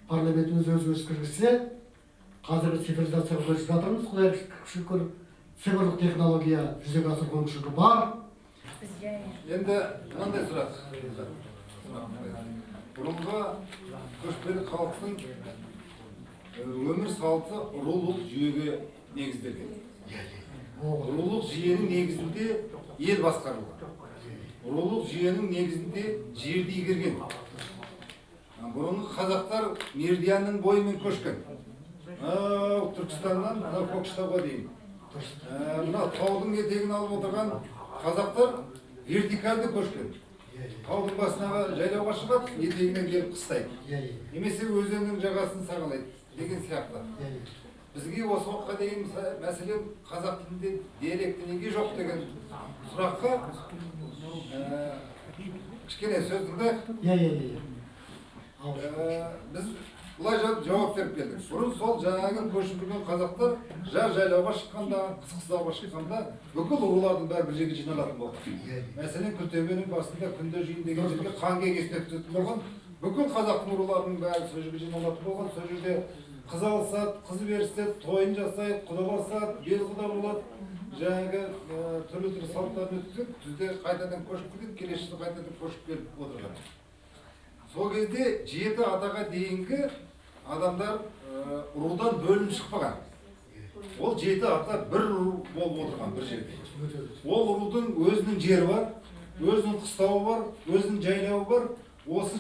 парламентіміз өзгеріс кіргізсе, қазіргі цифризацияға көшіп жатырмыз. Құдайға шүкір, цифрлық технология жүзеге асырған мүмкіншілігі бар. Енді мынандай сұрақ. Бұрынғы көшпелі халықтың өмір салты рулық жүйеге негізделген. Рулық жүйенің негізінде ел басқарылған. Рулық жүйенің негізінде жерді игерген. Бұрынғы қазақтар меридианның бойымен көшкен. Түркістаннан Көкшетауға дейін. Мына таудың етегін алып отырған қазақтар вертикалды көшкен. Таудың басына жайлауға шығады, етегінен келіп қыстайды. Немесе өзеннің жағасын сағалайды деген сияқты. Бізге осы уақытқа дейін мәселен қазақ тілінде диалекті неге жоқ деген сұраққа кішкене сөз тыңдайық. Біз былай жауап беріп келдік. Бұрын сол жаңағы көшіп жүрген қазақтар жаз жайлауға шыққанда, қыс қыстауға шыққанда бүкіл рулардың бәрі бір жерге жиналатын болды. Мәселен Күлтөбенің басында күнде жиын деген жерге қан кеңесін өткізетін болған. Бүкіл қазақтың руларының бәрі сол жерге жиналатын болған. Сол жерде қыз алысады, қыз беріседі, тойын жасайды, құдаласады, бел құда болады. Жаңағы түрлі салттарын өткізіп, түзде қайтадан көшіп келеді, келесі жылы қайтадан көшіп келіп отырған. Сол кезде жеті атаға дейінгі адамдар рудан бөлініп шықпаған. Ол жеті ата бір ру болып отырған бір жерде. Ол рудың өзінің жері бар, өзінің қыстауы бар, өзінің жайлауы бар. Осы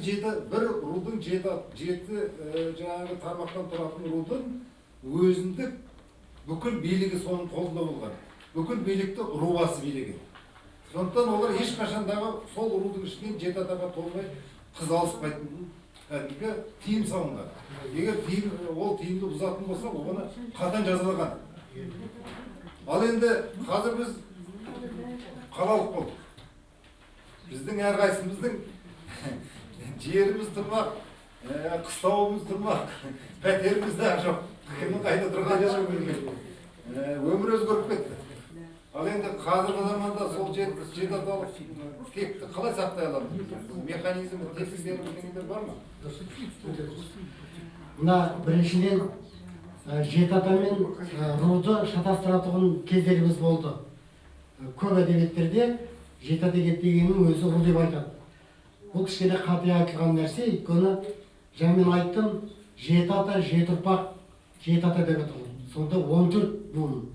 бір рудың жеті жаңағы тармақтан тұратын рудың өзіндік бүкіл билігі соның қолында болған. Бүкіл билікті ру басы билеген. Сондықтан олар ешқашандағы сол рудың ішінен жеті атаға толмай қыз алыспайтын кәдімгі тиым салынған. Егер ол тиымды бұзатын болса, оны қатаң жазалаған. Ал енді қазір біз қалалық болдық. Біздің әрқайсымыздың жеріміз тұрмақ, қыстауымыз тұрмақ, пәтеріміз де жоқ. Кімнің қайда тұрғаны жоқ. Өмір өзгеріп кетті. Ал енді қазіргі заманда сол жеті аталық текті қалай сақтай аламыз? Механизм, тетіктер бірдеңелер бар ма? Мына біріншіден жеті ата мен руды шатастыратын кездеріміз болды. Көп әдебиеттерде жеті ата дегеннің өзі ру деп айтады. Бұл кішкене қате айтылған нәрсе, өйткені жаңа мен айттым, жеті ата, жеті ұрпақ, жеті ата деп аталады. Сонда 14 буын.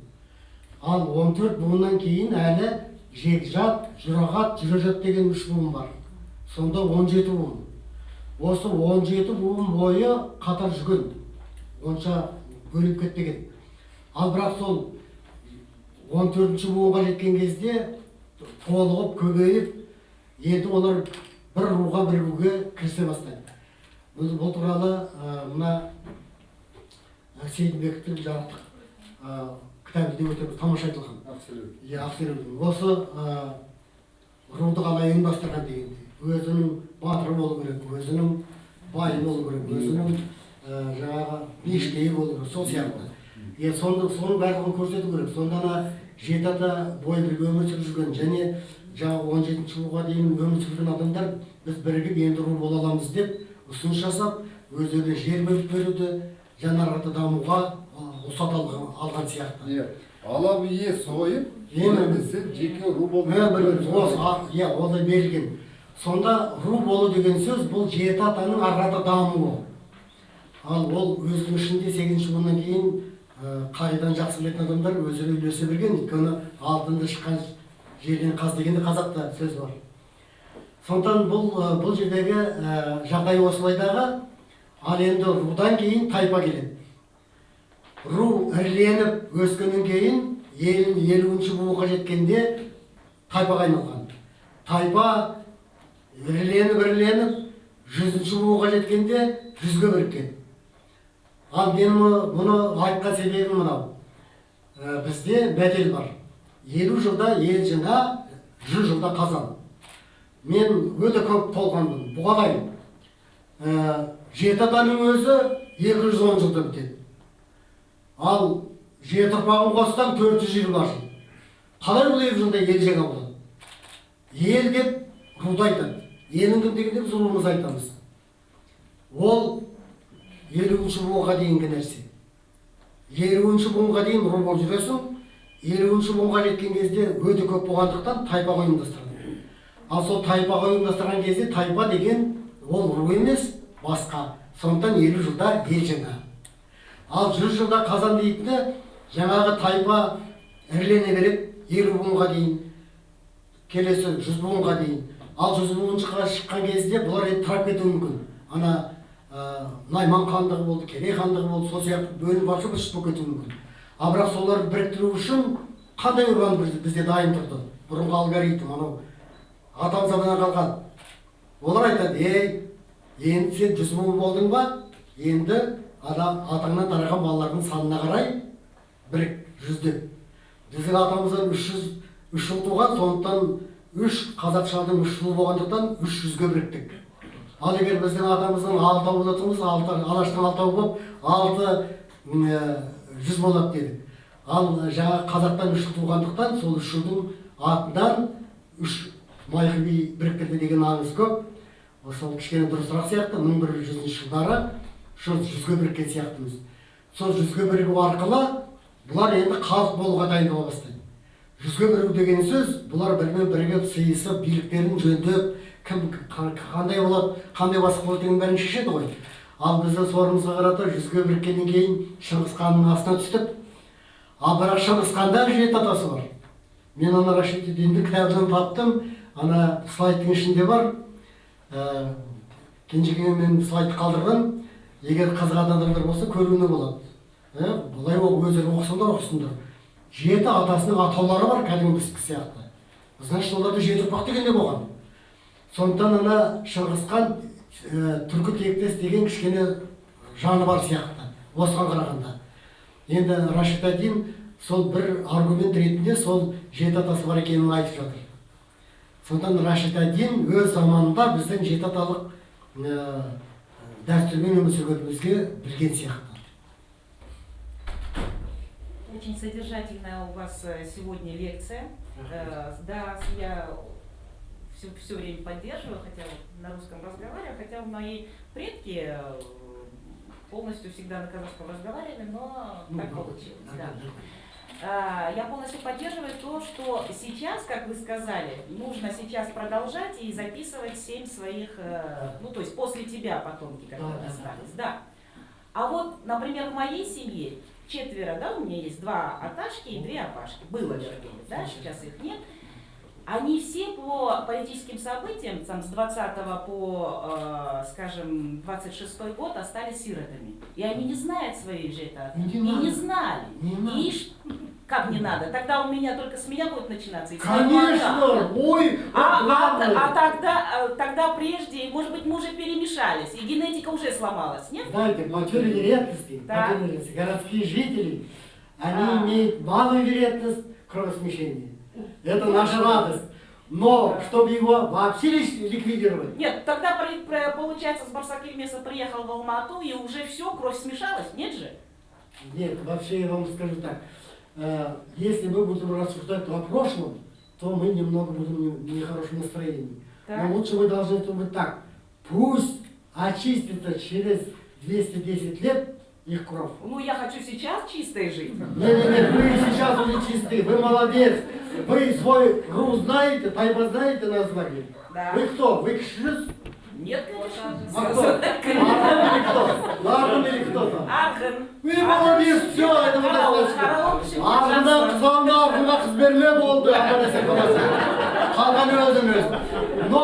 Ал 14 буыннан кейін әлі жекжат, жұрағат, жүрежат деген 3 буын бар. Сонда 17 буын. Осы 17 буын бойы қатар жүрген, онша бөліп кетпеген. Ал бірақ сол 14-ші буынға жеткен кезде толығып, көбейіп, енді олар бір руға бірігуге кірісе бастайды. Бұл туралы мына Сейдімбектің жарықтық кітабында өте тамаша айтылған. Ақселеудің. Осы руды қалай ұйымдастырған дегенде. Өзінің батыры болу керек, өзінің байы болу керек, өзінің жаңағы мешкейі болу керек, сол сияқты. Соның барлығын көрсету керек. Сонда жеті ата бойы бірге өмір сүріп жүрген және жаңағы 17-ші жылға дейін өмір сүрген адамдар біз бірігіп енді ру бола аламыз деп ұсыныс жасап, өздеріне жер бөліп беруді, жаңарғаты дамуға рұқсат алған сияқты. алабы ие сойып, сен жеке ру болдың. Иә, ол да берілген. Сонда ру болу деген сөз бұл жеті атаның арада дамуы. Ал ол өзінің ішінде 8-ші буыннан кейін қағидан жақсы білетін адамдар өздері үйлесе берген. Өйткені алтынды шыққан жерден қаз дегенде қазақта сөз бар. Сондықтан бұл жердегі жағдай осылайдағы. Ал енді рудан кейін тайпа келеді. Ру іріленіп өскеннен кейін 50-ші буынға жеткенде тайпаға айналған. Тайпа іріленіп 100-ші буынға жеткенде 100-ге біріккен. Ал мен бұны айтқан себебім мынау. Бізде бәтел бар. 50 жылда ел жаңа, 100 жылда қазан. Мен өте көп толғандым. Бұғалай. Жеті атаның өзі 210 жылда бітеді. Ал жеті ұрпағын қоссам 420 жыл. Қалай бұл 2 жылда ел жаңа болады? Ел деп руды айтады. Елің кім дегенде біз руымызды айтамыз. Ол 50-ші буынға дейінгі нәрсе. 50-ші буынға дейін ру болып жүресің. 50-ші буынға жеткен кезде өте көп болғандықтан тайпаға ұйымдастырады. Ал сол тайпаға ұйымдастырған кезде тайпа деген ол ру емес, басқа. Сондықтан 50 жылда ел жаңа. Ал 100 жылда қазан дейтіні жаңағы тайпа ірілене береді 50 буынға дейін, келесі 100 буынға дейін. Ал 100 буынға шыққан кезде бұлар тарап кетуі мүмкін. Ана Найман хандығы болды, Керей хандығы болды, сол сияқты бөлініп баршы біз шығып кетуі мүмкін. Ал бірақ соларды біріктіру үшін қандай ұран бізде дайын тұрды? Бұрынғы алгоритм, анау атам заманнан қалған. Олар айтады, енді сен 100 буын болдың ба, енді атаңнан тараған балалардың санына қарай бірік, 100-де. Біздің атамыздан 300 жыл туған, сондықтан 3 қазақ шалдың 3 жыл болғандықтан 300-ге біріктік. Ал егер біздің атамыздың 6 болатынымыз, алаштың 6 болып, 100 болады дедік. Ал жаңа қазақтан 3 жыл туғандықтан, сол 3 жылдың атынан 3 майқы би біріктірді деген аңыз көп. Сол кішкене дұрысырақ сияқты, 1100 жылдары 100-ге біріккен сияқтымыз. Сол 100-ге бірігу арқылы бұлар енді халық болуға дайындала бастайды. 100-ге бірігу деген сөз, бұлар бірімен бірігіп, сыйысып, биліктерін жөндеп, кім қандай болады, қандай бастық болады деген бәрін шешеді ғой. Ал біздің сорымызға қарата 100-ге біріккеннен кейін Шыңғыс ханның астына түстік. Ал бірақ Шыңғыс ханда 7 атасы бар. Мен ана Рашид ад-Динді кітабынан таптым, ана слайдтың ішінде бар. Кенжеге мен слайдты қалдырған. Егер қызық адамдар болса көруіне болады. Бұлай өздері оқысыңдар, оқысыңдар. 7 атасының атаулары бар, кәдімгі біздікі сияқты. Значит, оларда 7 ұрпақ дегенде болған. Сондықтан ана Шыңғыс хан түркі тектес деген кішкене жаны бар сияқты, осыған қарағанда. Енді Рашид ад-Дин сол бір аргумент ретінде сол 7 атасы бар екенін айтып жатыр. Сондықтан Рашид ад-Дин өз заманында біздің 7 аталық дәстүрмен өмір сүргенімізге білген сияқты. Очень содержательная у вас сегодня лекция. Да, я все время поддерживаю, хотя на русском разговариваю, хотя мои предки полностью всегда на казахском разговаривали, но так получилось. Да. Я полностью поддерживаю то, что сейчас, как вы сказали, нужно сейчас продолжать и записывать 7 своих, ну то есть после тебя потомки, которые остались. Да. А вот, например, в моей семье 4, да, у меня есть 2 аташки и 2 апашки. Было, вернее, да, сейчас их нет. Они все по политическим событиям, там, с 20 по, скажем, 26 год остались сиротами. И они не знают своей же это. И не знали. И как не надо? Тогда у меня только с меня будет начинаться. Конечно! Ой! Тогда прежде, может быть, мы уже перемешались, и генетика уже сломалась, нет? Знаете, потеряли редкости, городские жители, они имеют малую вероятность кровосмешения. Это наша радость. Но, чтобы его вообще ликвидировать... Нет, тогда, получается, с Барсакельмеса приехал в Алмату, и уже все, кровь смешалась, нет же? Нет, вообще я вам скажу так. Если мы будем рассуждать о прошлом, то мы немного будем в нехорошем настроении. Но лучше мы должны думать так. Пусть очистится через 210 лет их кровь. Ну, я хочу сейчас чистой жить. Нет, вы сейчас уже чистые, вы молодец. Вы свой РУ знаете, Тайба знаете название? Да. Вы кто? Вы Кшис? Нет, конечно. А кто? Архен или кто? Архен или кто там? Архен. Вы молодец, все, этого достаточно. Архен'dan kızanda Arхen'a kızberle oldu. Arkadaşlar kalası. Kalkanı özümüz. Но,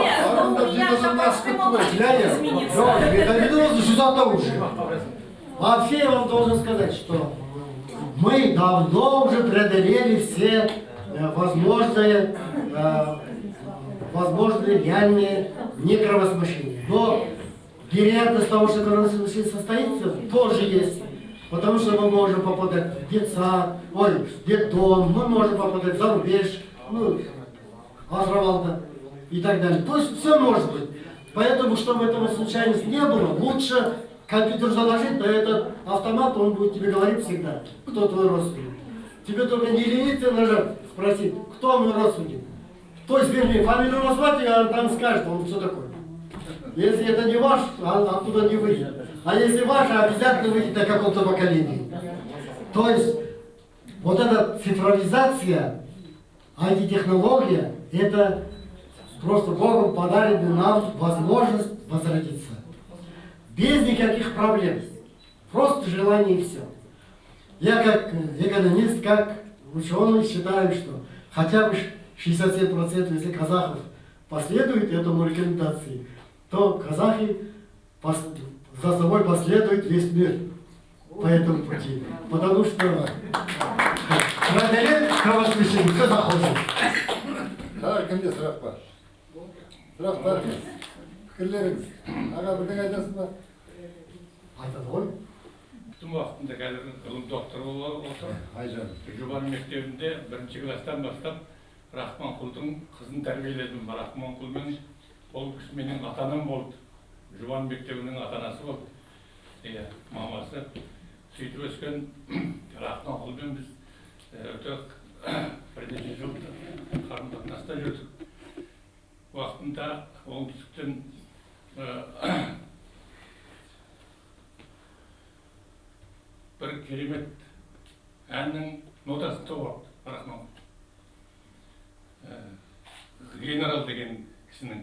Нет, ну, Arхен'da я cidden же nasıl просто kutlu могу Ляня. измениться. Жоқ, это видос жүзата уже. Вообще я вам должен сказать, что мы давно уже преодолели все возможные реальные некровосмущения. Но вероятность того, что кровосмущение состоится, тоже есть. Потому что мы можем попадать в детсад, в детдом, мы можем попадать за рубеж, Азравалда и так далее. То есть все может быть. Поэтому, чтобы этого случайности не было, лучше компьютер заложить, на этот автомат, он будет тебе говорить всегда, кто твой родственник. Тебе только не лениться нажать, спросить, кто мой родственник. То есть, вернее, фамилию назвать, и он там скажет, он что такое. Если это не ваш, оттуда не выйдет. А если ваш, обязательно выйдет на каком-то поколении. То есть, вот эта цифровизация, IT-технология, это просто Богом подарена нам возможность возродиться. Без никаких проблем. Просто желание и все. Я как экономист, как ученый считаю, что хотя бы 67%, если казахов последуют этому рекомендации, то казахи за собой последует весь мир по этому пути. Потому что преодолеть кровосмещение все заходит. Кімде сұрақ бар? Сұрақтарыңыз, пікірлеріңіз. Аға бірдеңе айтасыз ба? Айтады ғой. Түн уақытында қазір ғылым докторы болып отыр. Айжан. Жұбан мектебінде 1-ші класстан бастап Рахманқұлдың қызын тәрбиеледім. Рахманқұлмен ол кісі менің ата-анам болды. Жұбан мектебінің ата-анасы болды. Мамасы сөйтіп өскен Рахманқұлмен біз өте бірнеше жыл қарым-қатынаста жүрдік. Уақытында оңтүстіктен бір керемет әннің нотасын тауып Рахманқұл. Генерал деген кісінің.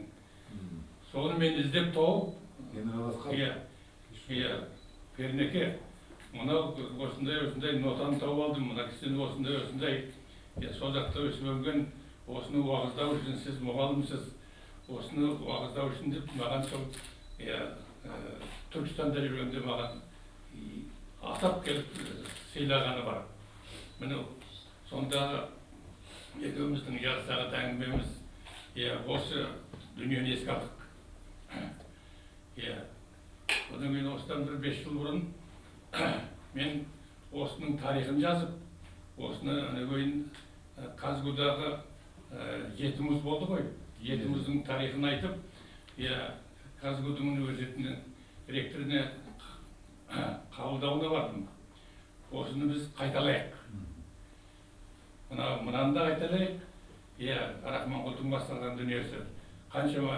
Соны мен іздеп тауып, Генерал Асқар. Пернеке, мынау осындай нотаны тауып алдым, мына кісінің осындай. Сол жақта өсіп өнген, осыны уағыздау үшін сіз мұғалімсіз, осыны уағыздау үшін деп маған сол Түркістанда жүргенде маған атап келіп сыйлағаны бар. Міне сонда екеуміздің жарыстағы әңгімеміз осы дүниені еске алдық. Одан кейін осыдан бір 5 жыл бұрын мен осының тарихын жазып, осыны кейін Казгудағы жетіміз болды ғой. Жетіміздің тарихын айтып, Казгудың университетінің ректорына қабылдауына бардым. Осыны біз қайталайық. Мынаны да қайталайық. Рахманқұлдың басталған дүниесі қаншама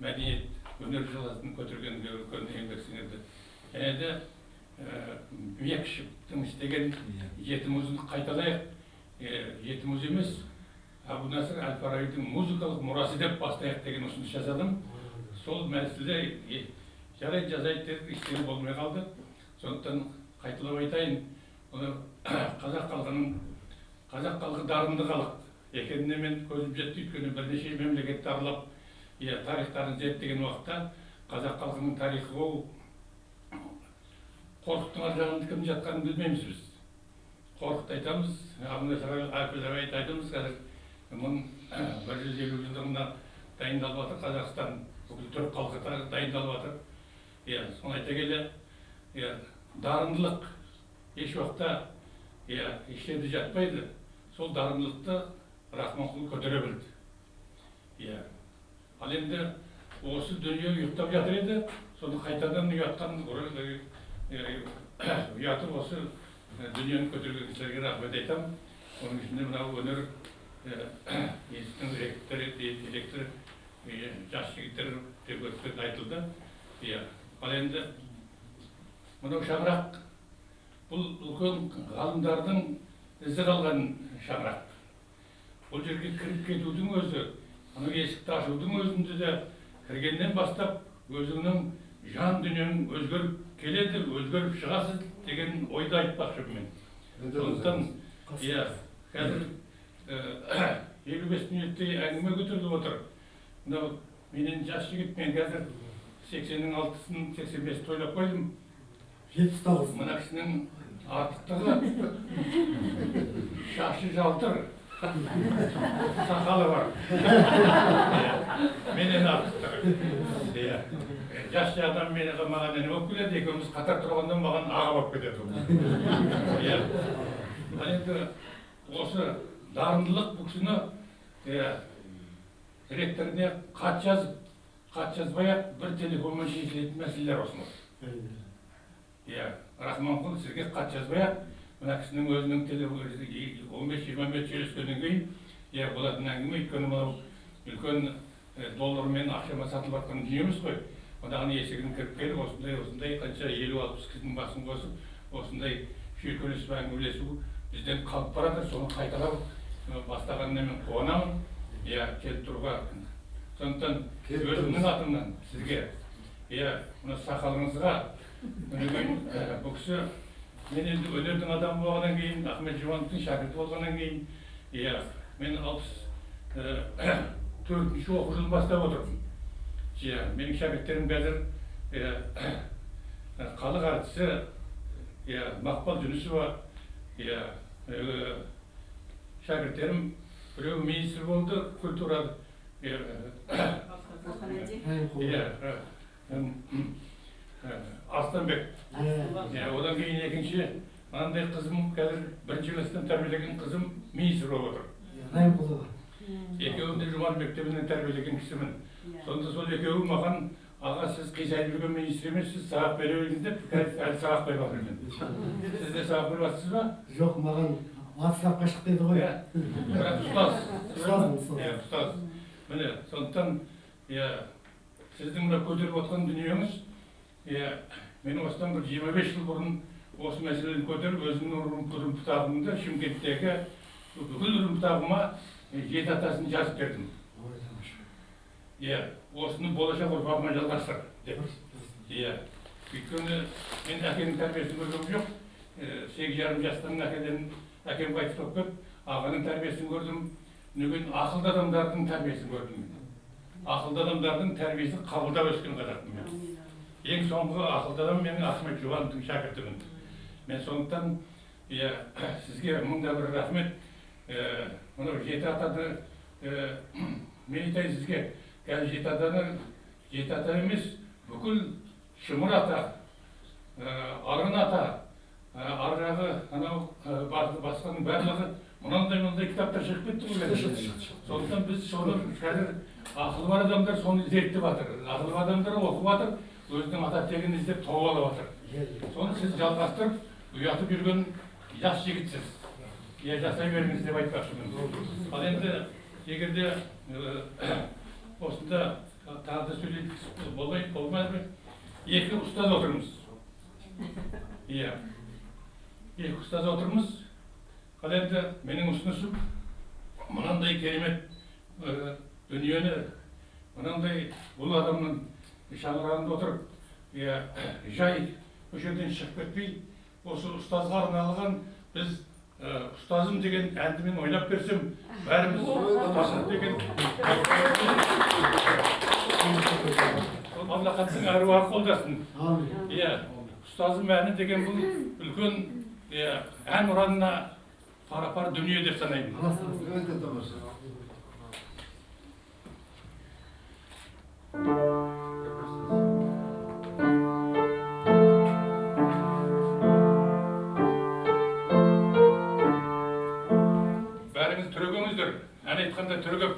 мәдениет, өнер саласын көтергенге үлкен еңбек сіңірді. Және де Мекшевтің істеген жетімізді қайталайық. Жетіміз емес, Абу Насыр әл-Фарабидің музыкалық мұрасы деп бастайық деген ұсыныс жасадым. Сол мәселе жарай жазайық дедік, ештеңе болмай қалды. Сондықтан қайталап айтайын, қазақ халқы дарынды халық екеніне мен көзім жетті. Өйткені бірнеше мемлекетті аралап, тарихтарын зерттеген уақытта қазақ халқының тарихы ол Қорқыттың ар жағында кім жатқанын білмейміз біз. Қорқытты айтамыз, Абу Насыр әл-Фарабиді айтамыз, қазір 150 жылдығына дайындалып жатыр Қазақстан, бүкіл түрік халқы дайындалып жатыр. Соны айта келе, дарындылық еш уақытта ештерде жатпайды. Сол дарындылықты Рахманқұл көтере білді. Ал енді осы дүние ұйықтап жатыр еді, соны қайтадан ұятып осы дүниені көтерген кісілерге рахмет айтамын. Оның ішінде мынау өнер институттың ректор, жас жігіттер деп айтылды. Ал енді мынау шаңырақ бұл үлкен ғалымдардың ізі қалған шаңырақ. Бұл жерге кіріп кетудің өзі, мынау есікті ашудың өзінде де кіргеннен бастап өзіңнің жан дүниең өзгеріп келеді, өзгеріп шығасыз деген ойды айтпақшымын мен. Сондықтан, иә, қазір 55 минуттей әңгіме көтеріліп отыр. Мынау менен жас жігіт, мен қазір 80-ның 6-сын 85 тойлап қойдым. 79. Мына кісінің артықтығы шашы жалтыр, сақалы бар. Менен артықтығы. Жас жағынан маған әне болып келеді, екеуміз қатар тұрғандан маған аға болып кетеді. Ал енді осы дарындылық бұл кісіні ректоріне хат жазып, хат жазбай-ақ бір телефонмен шешілетін мәселелер осындай. Рахманқұл сізге хат жазбай-ақ, мына кісінің өзінің 15-20 минут сөйлескеннен кейін болатын әңгіме, өйткені мынау үлкен доллармен ақшама сатылып жатқан дүниеміз ғой. Ондағы есігін кіріп келіп, осындай қанша 50-60 кісінің басын қосып, осындай шүйіркелесіп әңгімелесу бізден қалып барады, соны қайталап бастағанына мен қуанамын. Келіп тұруға. Сондықтан өзімнің атымнан сізге, мына сақалыңызға, бұл кісі мен енді өнердің адамы болғаннан кейін, Ахмет Жұбановтың шәкірті болғаннан кейін, мен 64-ші оқу жылын бастап отырмын. Менің шәкірттерім қазір халық әртісі Мақпал Жүнісова, шәкірттерім біреу министр болды, культурада. Арыстанбек. Одан кейін екінші, мынандай қызым қазір бірінші класстан тәрбиелеген қызым министр болып отыр. Райымқұлова. Екеуім де Жұман мектебінен тәрбиелеген кісімін. Сонда сол екеуі маған, аға сіз қисайып жүрген министр емессіз, сабақ бере беріңіз деп, әлі сабақ беріп жатырмын. Сіз де сабақ беріп жатсыз ба? Жоқ, маған WhatsApp-қа шық деді ғой. Бірақ ұстаз. Міне, сондықтан сіздің мына көтеріп отқан дүниеңіз, мен осыдан бір 25 жыл бұрын осы мәселені көтеріп, өзімнің үрім-бұтағымды Шымкенттегі бүкіл үрім-бұтағыма 7 атасын жазып бердім. Осыны болашақ ұрпағыма жалғастыр деп. Өйткені мен әкенің тәрбиесін көргем жоқ. 8,5 жастан әкем қайтыс болып кетіп, ағаның тәрбиесін көрдім. Нүген ақылды адамдардың тәрбиесін көрдім. Ақылды адамдардың тәрбиесін қабылдап өскен қазақпын мен. Ең соңғы ақылды адам менің Ахмет Жұбановтың шәкіртімін. Мен сондықтан сізге мыңда бір рахмет. Мынау 7 атады, мен айтайын сізге, қазір 7 ата емес, бүкіл Шымыр ата, Арын ата, арғы басқаның барлығы мұнандай кітаптар шығып кетті ғой. Сондықтан біз соны қазір ақылы бар адамдар соны зерттеп жатыр. Ақылы бар адамдар оқып жатыр, өзінің ата тегін іздеп тауып алып жатыр. Соны сіз жалғастырып, ұятып жүрген жас жігітсіз. Жасай беріңіз деп айтпақшымын. Ал енді, егерде осында тағы да сөйлейді болмайды ма? 2 ұстаз отырмыз. 2 ұстаз отырмыз. Ал енді менің ұсынысым, мынандай керемет дүниені, мынандай бұл адамның шаңырағында отырып, жай көшеден шығып кетпей, осы ұстазға арналған біз ұстазым деген әнді мен ойнап берсем, бәріміз ұстазым деген Аллахаттың әруағы қолдасын. Ұстазым әні деген бұл үлкен ән ұранына пара-пар дүние деп санаймын. Бәріңіз түрегеңіздер, ән айтқанда түрегеп.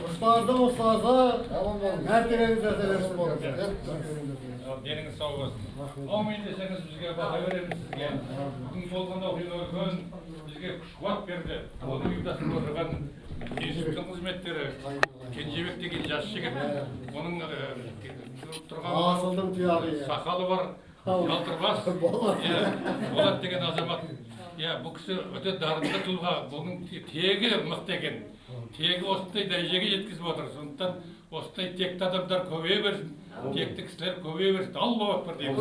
Ұстаздың ұстазы, Аман болыңыз. мәртебеңіз әзірлесін болыңыз. Деніңіз сау болсын. Аумин десеңіз бізге бата береміз сізге. Бүгін болған оқиға үлкен бізге күш-қуат берді. Оны ұйымдастырып отырған институттың қызметтері, Кенжебек деген жас жігіт, оның тұрған Асылдың тұяғы. сақалы бар, Жалтырбас, Болат деген азамат. Бұл кісі өте дарынды тұлға, бұның тегі мықты екен. Тегі осындай дәрежеге жеткізіп отыр. Сондықтан осындай текті адамдар көбейе берсін, текті кісілер көбейе берсін. Аллаху акбар дейміз.